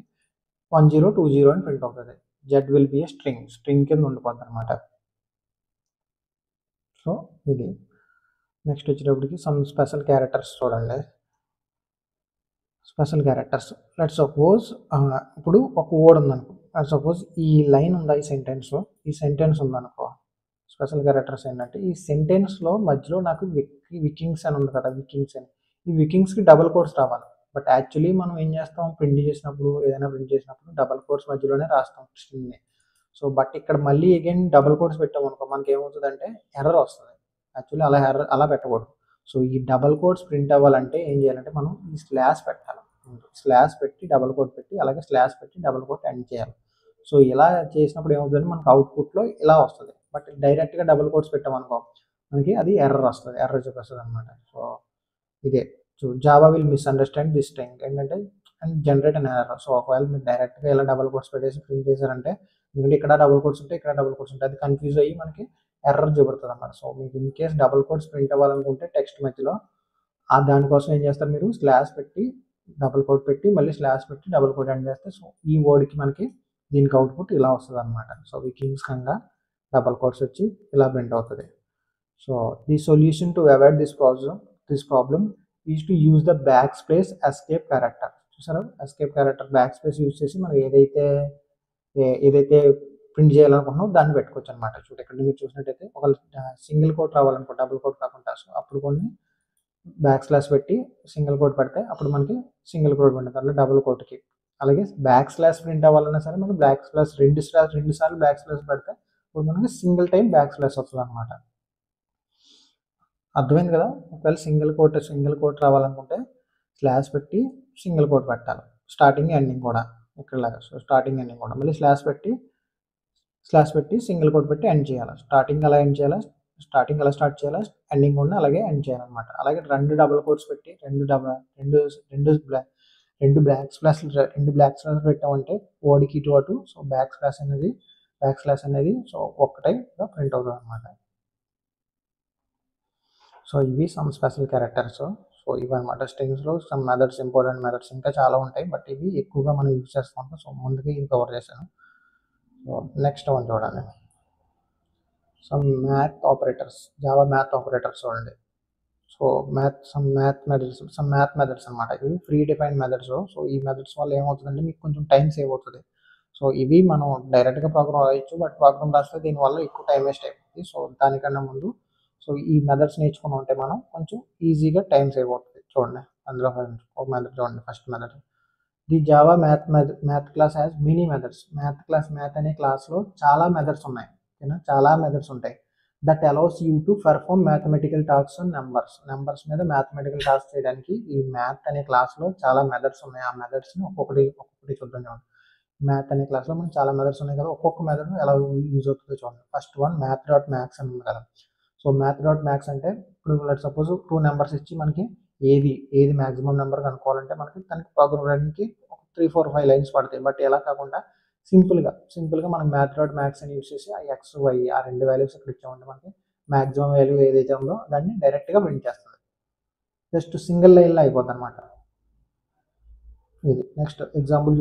1020 అని ప్రింట్ అవుతుంది. Z will be a string కింద ఉండిపోద్ది అనమాట. సో ఇది నెక్స్ట్ వచ్చేటప్పటికి సమ్ స్పెషల్ క్యారెక్టర్స్ చూడండి. స్పెషల్ క్యారెక్టర్స్ లెట్ సపోజ్ ఇప్పుడు ఒక వర్డ్ ఉందనుకో, సపోజ్ ఈ లైన్ ఉందా, ఈ సెంటెన్స్ ఉందనుకో. స్పెషల్ క్యారెక్టర్స్ ఏంటంటే ఈ సెంటెన్స్లో మధ్యలో నాకు వికింగ్స్ అని ఉంది కదా, వికింగ్స్ అని, ఈ వికింగ్స్కి డబల్ కోట్స్ రావాలి. బట్ యాక్చువల్లీ మనం ఏం చేస్తాం, ప్రింట్ చేసినప్పుడు ఏదైనా ప్రింట్ చేసినప్పుడు డబల్ కోట్స్ మధ్యలోనే రాస్తాం స్ట్రింగ్ని. సో బట్ ఇక్కడ మళ్ళీ అగైన్ డబల్ కోట్స్ పెట్టామనుకో మనకి ఏమవుతుందంటే ఎర్రర్ వస్తుంది. యాక్చువల్లీ అలా పెట్టకూడదు. సో ఈ డబల్ కోట్స్ ప్రింట్ అవ్వాలంటే ఏం చేయాలంటే మనం ఈ స్లాష్ పెట్టాలి. స్లాష్ పెట్టి డబల్ కోట్ పెట్టి అలాగే స్లాష్ పెట్టి డబల్ కోట్ ఎండ్ చేయాలి. సో ఇలా చేసినప్పుడు ఏమవుతుందంటే మనకు అవుట్పుట్లో ఇలా వస్తుంది. బట్ డైరెక్ట్గా డబుల్ కోట్స్ పెట్టామనుకో మనకి అది ఎర్రర్ వస్తుంది, ఎర్రర్ చూపిస్తుంది అనమాట. సో ఇదే Java will misunderstand this string ఏంటంటే and generate an error. So ఒకవేళ మీరు డైరెక్ట్గా ఇలా డబుల్ కోట్స్ పెట్టేసి ప్రింట్ చేశారంటే ఎందుకంటే ఇక్కడ డబుల్ కోట్స్ ఉంటాయి, ఇక్కడ డబుల్ కోట్స్ ఉంటాయి, అది కన్ఫ్యూజ్ అయ్యి మనకి ఎర్రర్ చూపెడుతుంది అన్నమాట. సో మీకు in case double quotes print అవ్వాలనుకుంటే టెక్స్ట్ మధ్యలో దానికోసం ఏం చేస్తారు, మీరు స్లాష్ పెట్టి డబుల్ కోట్ పెట్టి మళ్ళీ స్లాష్ పెట్టి డబుల్ కోట్ ఎండ్ చేస్తే సో ఈ వర్డ్కి మనకి దీనికి అవుట్పుట్ ఇలా వస్తుంది అనమాట. సో వికింగ్స్ కన్నా డబల్ కోట్స్ వచ్చి ఇలా ప్రింట్ అవుతుంది. So the solution to avoid this problem is to use the back space escape character. చూసారా, escape character back space use చేసి మనం ఏదైతే ప్రింట్ చేయాలనుకుంటున్నాం దాన్ని పెట్టుకోవచ్చు అనమాట. చూడండి ఇక్కడ మీరు చూసినట్టయితే ఒక సింగిల్ కోట్ రావాలనుకో, డబుల్ కోట్ కాకుండా, సో అప్పుడు కొన్ని బ్యాక్ స్లాష్ పెట్టి సింగిల్ కోట్ పెడితే అప్పుడు మనకి సింగిల్ కోట్ ఉంటుంది అట్లా డబుల్ కోట్కి. అలాగే బ్యాక్ స్లాష్ ప్రింట్ అవ్వాలన్నా సరే మనకి బ్యాక్ స్లాష్ రెండు సార్లు బ్యాక్ స్లాష్ పెడితే ఇప్పుడు మనకి సింగిల్ టైం బ్యాక్ స్లాష్ వస్తుంది అనమాట. అర్థమైంది కదా. ఒకవేళ సింగిల్ కోట్ రావాలనుకుంటే స్లాష్ పెట్టి సింగిల్ కోట్ పెట్టాలి, స్టార్టింగ్ ఎండింగ్ కూడా ఇక్కడలాగా. సో స్టార్టింగ్ ఎండింగ్ కూడా మళ్ళీ స్లాష్ పెట్టి సింగిల్ కోట్ పెట్టి ఎండ్ చేయాలి. స్టార్టింగ్ అలా ఎండ్ చేయాలి, స్టార్టింగ్ అలా స్టార్ట్ చేయాలి, ఎండింగ్ కూడా అలాగే ఎండ్ చేయాలన్నమాట. అలాగే రెండు డబుల్ కోట్స్ పెట్టి రెండు బ్యాక్ స్లాష్ పెట్టామంటే ఓడికి ఇటు అటు. సో బ్యాక్ స్లాష్ అనేది సో ఒక్కటైగా ప్రింట్ అవుతుంది అనమాట. సో ఇవి సమ్ స్పెషల్ క్యారెక్టర్స్. సో ఇవి అనమాట స్ట్రింగ్స్లో సమ్ మెథడ్స్, ఇంపార్టెంట్ మెథడ్స్ ఇంకా చాలా ఉంటాయి, బట్ ఇవి ఎక్కువగా మనం యూజ్ చేస్తూ ఉంటాం. సో ముందుగా ఇవి కవర్ చేశాను. సో నెక్స్ట్ వన్ చూడండి, some math operators, Java math operators చూడండి. సో మ్యాథ్ మెథడ్స్ అనమాట. ఇవి ప్రీ డిఫైన్డ్ మెథడ్స్. సో ఈ మెథడ్స్ వల్ల ఏమవుతుందంటే మీకు కొంచెం టైం సేవ్ అవుతుంది. సో ఇవి మనం డైరెక్ట్గా ప్రోగ్రామ్ రాయొచ్చు, బట్ ప్రోగ్రామ్ రాస్తే దీనివల్ల ఎక్కువ టైం వేస్ట్ అయిపోతుంది. సో దానికన్నా ముందు సో ఈ మెథడ్స్ నేర్చుకుని ఉంటే మనం కొంచెం ఈజీగా టైం సేవ్ అవుతుంది. చూడండి అందులో ఒక మెథడ్ చూడండి, first method the Java math class has many methods. Math అనే క్లాస్లో చాలా మెథడ్స్ ఉన్నాయి, చాలా మెథడ్స్ ఉంటాయి. That allows you to perform mathematical tasks on numbers మీద మ్యాథమెటికల్ టాస్క్ చేయడానికి ఈ మ్యాథ్ అనే క్లాస్లో చాలా మెథడ్స్ ఉన్నాయి. ఆ మెథడ్స్ని ఒక్కొక్కటి చూద్దాం. చూడండి మ్యాథ్ అనే క్లాస్లో మనకి చాలా మెథడ్స్ ఉన్నాయి కదా, ఒక్కొక్క మెథడ్ ఎలా యూజ్ అవుతుందో చూడండి. ఫస్ట్ వన్ మ్యాథ్.మ్యాథ్స్ అని ఉంది కదా. సో మ్యాథ్.మ్యాథ్స్ అంటే ఇప్పుడు లెట్ సపోజ్ 2 నెంబర్స్ ఇచ్చి మనకి ఏది మ్యాక్సిమం నెంబర్ కనుక్కోవాలంటే మనకి దానికి ప్రోగ్రామ్ రాయడానికి 3, 4, 5 లైన్స్ పడతాయి. బట్ ఎలా కాకుండా సింపుల్గా మనం మ్యాథ్.మ్యాథ్స్ అని యూజ్ చేసి ఆ ఎక్స్, వై ఆ రెండు వాల్యూస్ ఇక్కడ ఇచ్చామంటే మనకి మ్యాక్సిమం వాల్యూ ఏదైతే ఉందో దాన్ని డైరెక్ట్గా ప్రింట్ చేస్తుంది. జస్ట్ సింగిల్ లైన్లో అయిపోతుంది అనమాట. ఇది నెక్స్ట్ ఎగ్జాంపుల్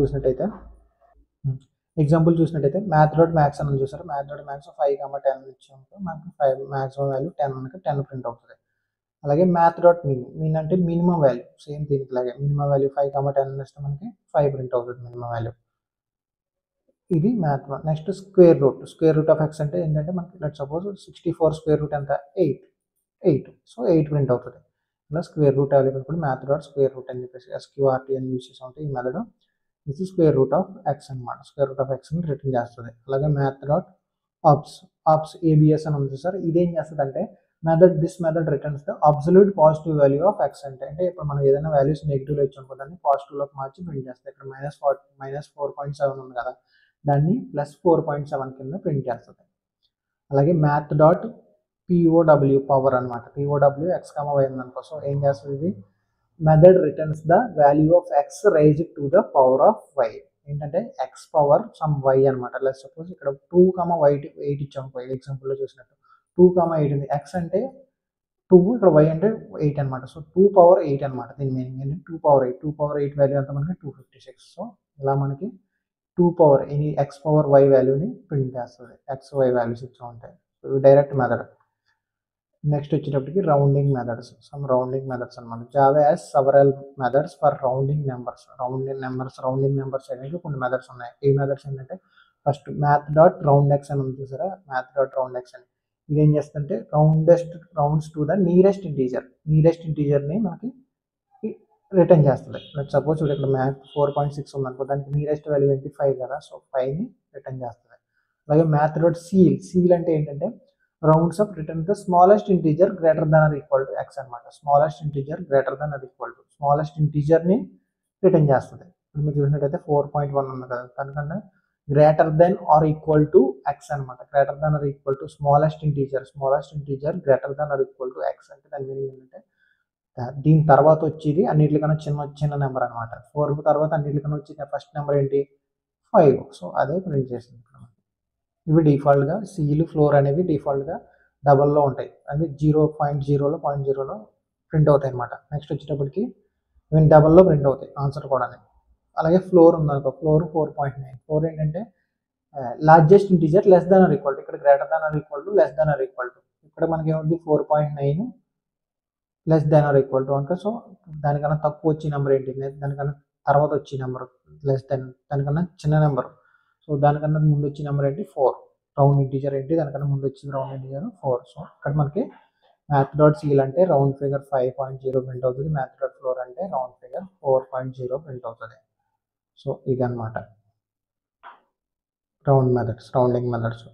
చూసినట్టయితే మ్యాథ్.మ్యాథ్స్ అని చూసారు. మ్యాథ్.మ్యాథ్స్ 5, 10 ఇచ్చామంటే మనకి 5 మ్యాక్సిమం వాల్యూ 10 మనకి 10 ప్రింట్ అవుతుంది. అలాగే మీన్ అంటే మినిమం వాల్యూ, సేమ్ దీనికి లాగే మినిమం వాల్యూ 5, 10 ఇస్తే మనకి 5 ప్రింట్ అవుతుంది మినిమం వాల్యూ. ఇది math. Next square root of X అంటే ఏంటంటే మనకి లెట్ సపోజ్ 64 స్క్వేర్ రూట్ ఎంత 8. సో 8 ప్రింట్ అవుతుంది. ఇలా స్క్వేర్ రూట్ అవైలబుల్ మ్యాథ్.స్క్వేర్ రూట్ అని చెప్పేసి SQRT అని యూజ్ చేసి ఉంటే ఈ మెథడ్ ఇది స్క్వేర్ రూట్ ఆఫ్ ఎక్స్ అనమాట. స్క్వేర్ రూట్ ఆఫ్ ఎక్స్ని రిటర్న్ చేస్తుంది. అలాగే మ్యాథ్.ఆబ్స్ ఏబిఎస్ అని ఉంది సార్. ఇదేం చేస్తుంది అంటే this method returns the absolute positive value of X అంటే ఇప్పుడు మనం ఏదైనా వాల్యూస్ నెగిటివ్లో ఇచ్చాం దాన్ని పాజిటివ్లోకి మార్చి ప్రింట్ చేస్తుంది. ఇక్కడ -4.7 ఉంది కదా, దాన్ని +4.7 కింద ప్రింట్ చేస్తుంది. అలాగే మ్యాథ్.POW పవర్ అనమాట. POW x, y ఉందనుకో. సో ఏం చేస్తుంది ఇది method returns the value of X raised to the power of Y. ఏంటంటే ఎక్స్ పవర్ సమ్ వై అనమాట. లెట్ సపోజ్ ఇక్కడ 2, 8 ఇచ్చాం ఎగ్జాంపుల్లో చూసినట్టు 2, 8 ఉంది. ఎక్స్ అంటే 2 ఇక్కడ y అంటే 8 అనమాట. సో 2 పవర్ 8 అనమాట. దీని మీనింగ్ ఏంటి 2 పవర్ 8. 2 పవర్ 8 వాల్యూ ఎంత మనకి 256. సో ఇలా మనకి 2 power any x power y వాల్యూని ప్రింట్ చేస్తుంది. x y వాల్యూస్ ఇచ్చి ఉంటాయి. So direct method. నెక్స్ట్ వచ్చేటప్పటికి rounding methods. Some rounding methods అనమాట. Java has several methods for rounding numbers. Rounding numbers అనేది కొన్ని మెథడ్స్ ఉన్నాయి. ఈ మెథడ్స్ ఏంటంటే first math dot round x అని ఉంది చూసారా, మ్యాథ్ డాట్ రౌండ్ ఎక్స్ అని. ఇది ఏం చేస్తుంటే రౌండ్స్ టు ద నియరెస్ట్ ఇంటీజర్ని మనకి రిటర్న్ చేస్తుంది. సపోజ్ చూడండి ఇక్కడ మ్యాథ్ 4.6 ఉంది అనుకో, దానికి నియరెస్ట్ వాల్యూ ఏంటి 5 కదా, సో 5ని రిటర్న్ చేస్తుంది. అలాగే మ్యాథ్ డాట్ సీల్ అంటే ఏంటంటే rounds up return the smallest integer greater than or equal to x అనమాట. Smallest integer greater than or equal to smallest ఇంటీజర్ని రిటర్న్ చేస్తుంది. ఇప్పుడు మీరు చూసినట్టయితే 4.1 ఉంది కదా, దానికన్నా greater than or equal to x అనమాట. Greater than or equal to smallest integer greater than or equal to x అంటే దాని మీనింగ్ ఏంటంటే దీని తర్వాత వచ్చేది అన్నిటికన్నా చిన్న నెంబర్ అనమాట. 4 తర్వాత అన్నిటికన్నా వచ్చేది ఫస్ట్ నెంబర్ ఏంటి 5. సో అదే ప్రింట్ చేసింది. ఇవి డిఫాల్ట్గా సీలు ఫ్లోర్ అనేవి డిఫాల్ట్గా డబల్లో ఉంటాయి. అవి 0.0లో ప్రింట్ అవుతాయి అనమాట. నెక్స్ట్ వచ్చేటప్పటికి ఇవి డబల్లో ప్రింట్ అవుతాయి ఆన్సర్ కూడా. అలాగే ఫ్లోర్ ఉందనుకో, ఫ్లోర్ 4.9. ఫ్లోర్ ఏంటంటే largest integer less than or equal to, ఇక్కడ greater than or equal to less than or equal to. ఇక్కడ మనకి ఏముంది 4.9 less than or equal to అనుకో. సో దానికన్నా తక్కువ వచ్చే నెంబర్ ఏంటి, దానికన్నా తర్వాత వచ్చే నెంబర్ లెస్ దాన్, దానికన్నా చిన్న నెంబర్. సో దానికన్నా ముందు వచ్చే నెంబర్ ఏంటి 4. రౌండ్ ఇంటీజర్ ఏంటి, దానికన్నా ముందు వచ్చింది రౌండ్ ఇంటీజర్ 4. సో ఇక్కడ మనకి మ్యాథ్ డాట్ సీల్ అంటే రౌండ్ ఫిగర్ 5.0 ప్రింట్ అవుతుంది. మ్యాథ్ డాట్ ఫ్లోర్ అంటే రౌండ్ ఫిగర్ 4.0 ప్రింట్ అవుతుంది. సో ఇదన్నమాట రౌండింగ్ మెథడ్స్.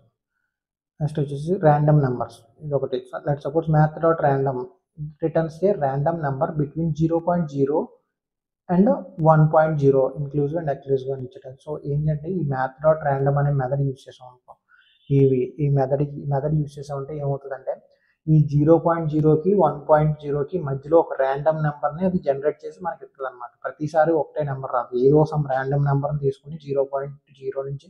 నెక్స్ట్ వచ్చేసి ర్యాండమ్ నెంబర్స్. ఇది ఒకటి. Let suppose math dot random returns A random number between 0.0 and 1.0 inclusive and exclusive అని ఇచ్చాడు. సో ఏంటంటే ఈ మ్యాథ్ డాట్ ర్యాండమ్ అనే మెథడ్ యూజ్ చేసాం అనుకో, ఈ మెథడ్ యూజ్ చేసామంటే ఏమవుతుందంటే ఈ 0.0కి 1.0కి మధ్యలో ఒక ర్యాండమ్ నెంబర్ని అది జనరేట్ చేసి మనకి ఇస్తుంది అనమాట. ప్రతిసారి ఒకటే నెంబర్ రాదు, ఏదో సమ్ ర్యాండమ్ నెంబర్ని తీసుకుని 0.0 నుంచి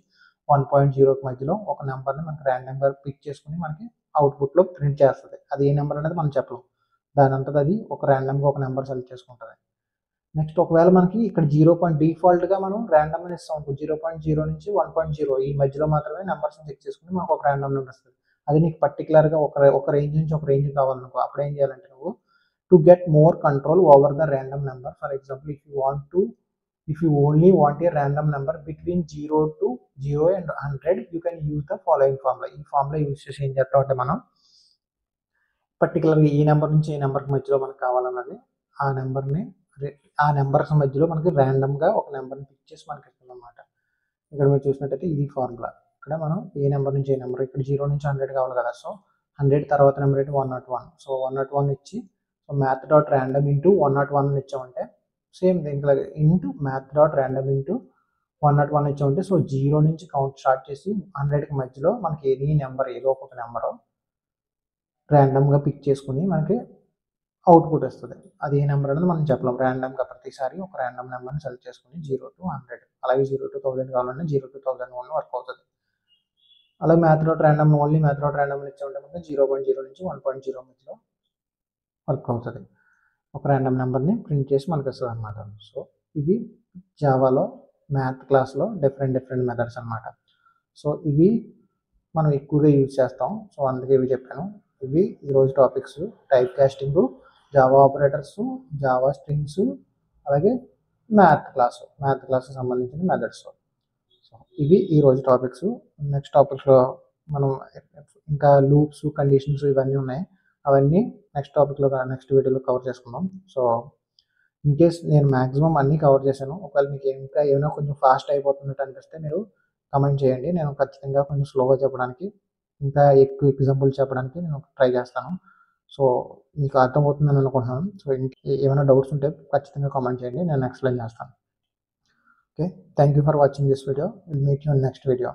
1.0కి మధ్యలో ఒక నెంబర్ని మనకి ర్యాండమ్గా పిక్ చేసుకుని మనకి అవుట్పుట్లో ప్రింట్ చేస్తుంది. అది ఏ నెంబర్ అనేది మనం చెప్పలేం, దాని అంతటా అది ఒక ర్యాండమ్గా ఒక నెంబర్ సెలెక్ట్ చేసుకుంటుంది. నెక్స్ట్ ఒకవేళ మనకి ఇక్కడ డిఫాల్ట్గా మనం ర్యాండమ్ అని ఇస్తాం 0.0 నుంచి 1.0 ఈ మధ్యలో మాత్రమే నెంబర్స్ని చెక్ చేసుకుని మనకు ఒక ర్యాండమ్ నెంబర్ వస్తుంది. అది నీకు పర్టికులర్గా ఒక రేంజ్ నుంచి ఒక రేంజ్ కావాలనుకో, అప్పుడు ఏం చేయాలంటే నువ్వు to get more control over the random number. For example if you only want a random number between 0 and 100 you can use the following formula. ఈ ఫార్ములా యూజ్ చేసి ఏం చేస్తామంటే మనం పర్టికులర్గా ఈ నెంబర్ నుంచి ఈ నెంబర్కి మధ్యలో మనకు కావాలన్నది ఆ నెంబర్స్ మధ్యలో మనకి ర్యాండమ్గా ఒక నెంబర్ని పిక్ చేసి మనకి ఇస్తుంది అనమాట. ఇక్కడ మీరు చూసినట్టయితే ఇది ఫార్ములా. ఇక్కడ మనం ఏ నెంబర్ నుంచి ఏ నెంబర్, ఇక్కడ 0 నుంచి 100 కావాలి కదా, సో 100 తర్వాత నెంబర్ ఏంటి 101. సో 101 ఇచ్చి so math dot random into 101 ఇచ్చామంటే సేమ్ దీంట్లో into math dot random into 101 ఇచ్చామంటే సో 0 నుంచి కౌంట్ స్టార్ట్ చేసి 100కి మధ్యలో మనకి ఏదో ఒక నెంబరు ర్యాండమ్గా పిక్ చేసుకుని మనకి అవుట్పుట్ వస్తుంది. అది ఏ నెంబర్ అనేది మనం చెప్పలేం. ర్యాండమ్గా ప్రతిసారి ఒక ర్యాండమ్ నెంబర్ని సెలెక్ట్ చేసుకుని 0 to 100, అలాగే 0 to 1000 కావాలంటే 0 to 1001 వర్క్ అవుతుంది. అలాగే మ్యాథ్ డాట్ ర్యాండమ్ ఇచ్చామంటే మనకి 0.0 నుంచి 1.0 మధ్యలో వర్క్ అవుతుంది. ఒక ర్యాండమ్ నెంబర్ని ప్రింట్ చేసి మనకి వస్తుంది అనమాట. సో ఇవి జావాలో మ్యాథ్ క్లాస్లో డిఫరెంట్ మెథడ్స్ అనమాట. సో ఇవి మనం ఎక్కువగా యూజ్ చేస్తాం. సో అందుకే ఇవి చెప్పాను. ఇవి ఈరోజు topics: type casting, Java operators, Java strings, అలాగే మ్యాథ్ క్లాస్ సంబంధించిన మెథడ్స్. సో ఇవి ఈరోజు టాపిక్స్. నెక్స్ట్ టాపిక్స్లో మనం ఇంకా లూప్స్, కండిషన్స్ ఇవన్నీ ఉన్నాయి. అవన్నీ నెక్స్ట్ వీడియోలో కవర్ చేసుకుందాం. సో ఇన్ కేస్ నేను మ్యాక్సిమం అన్నీ కవర్ చేశాను. ఒకవేళ మీకు ఇంకా ఏమైనా కొంచెం ఫాస్ట్ అయిపోతున్నట్టు అనిపిస్తే మీరు కమెంట్ చేయండి. నేను ఖచ్చితంగా కొంచెం స్లోగా చెప్పడానికి, ఇంకా ఎక్కువ ఎగ్జాంపుల్ చెప్పడానికి నేను ట్రై చేస్తాను. సో మీకు అర్థమవుతుందని అనుకుంటున్నాను. సో ఏమైనా డౌట్స్ ఉంటే ఖచ్చితంగా కామెంట్ చేయండి, నేను ఎక్స్ప్లెయిన్ చేస్తాను. Okay, thank you for watching this video. Will meet you in next video.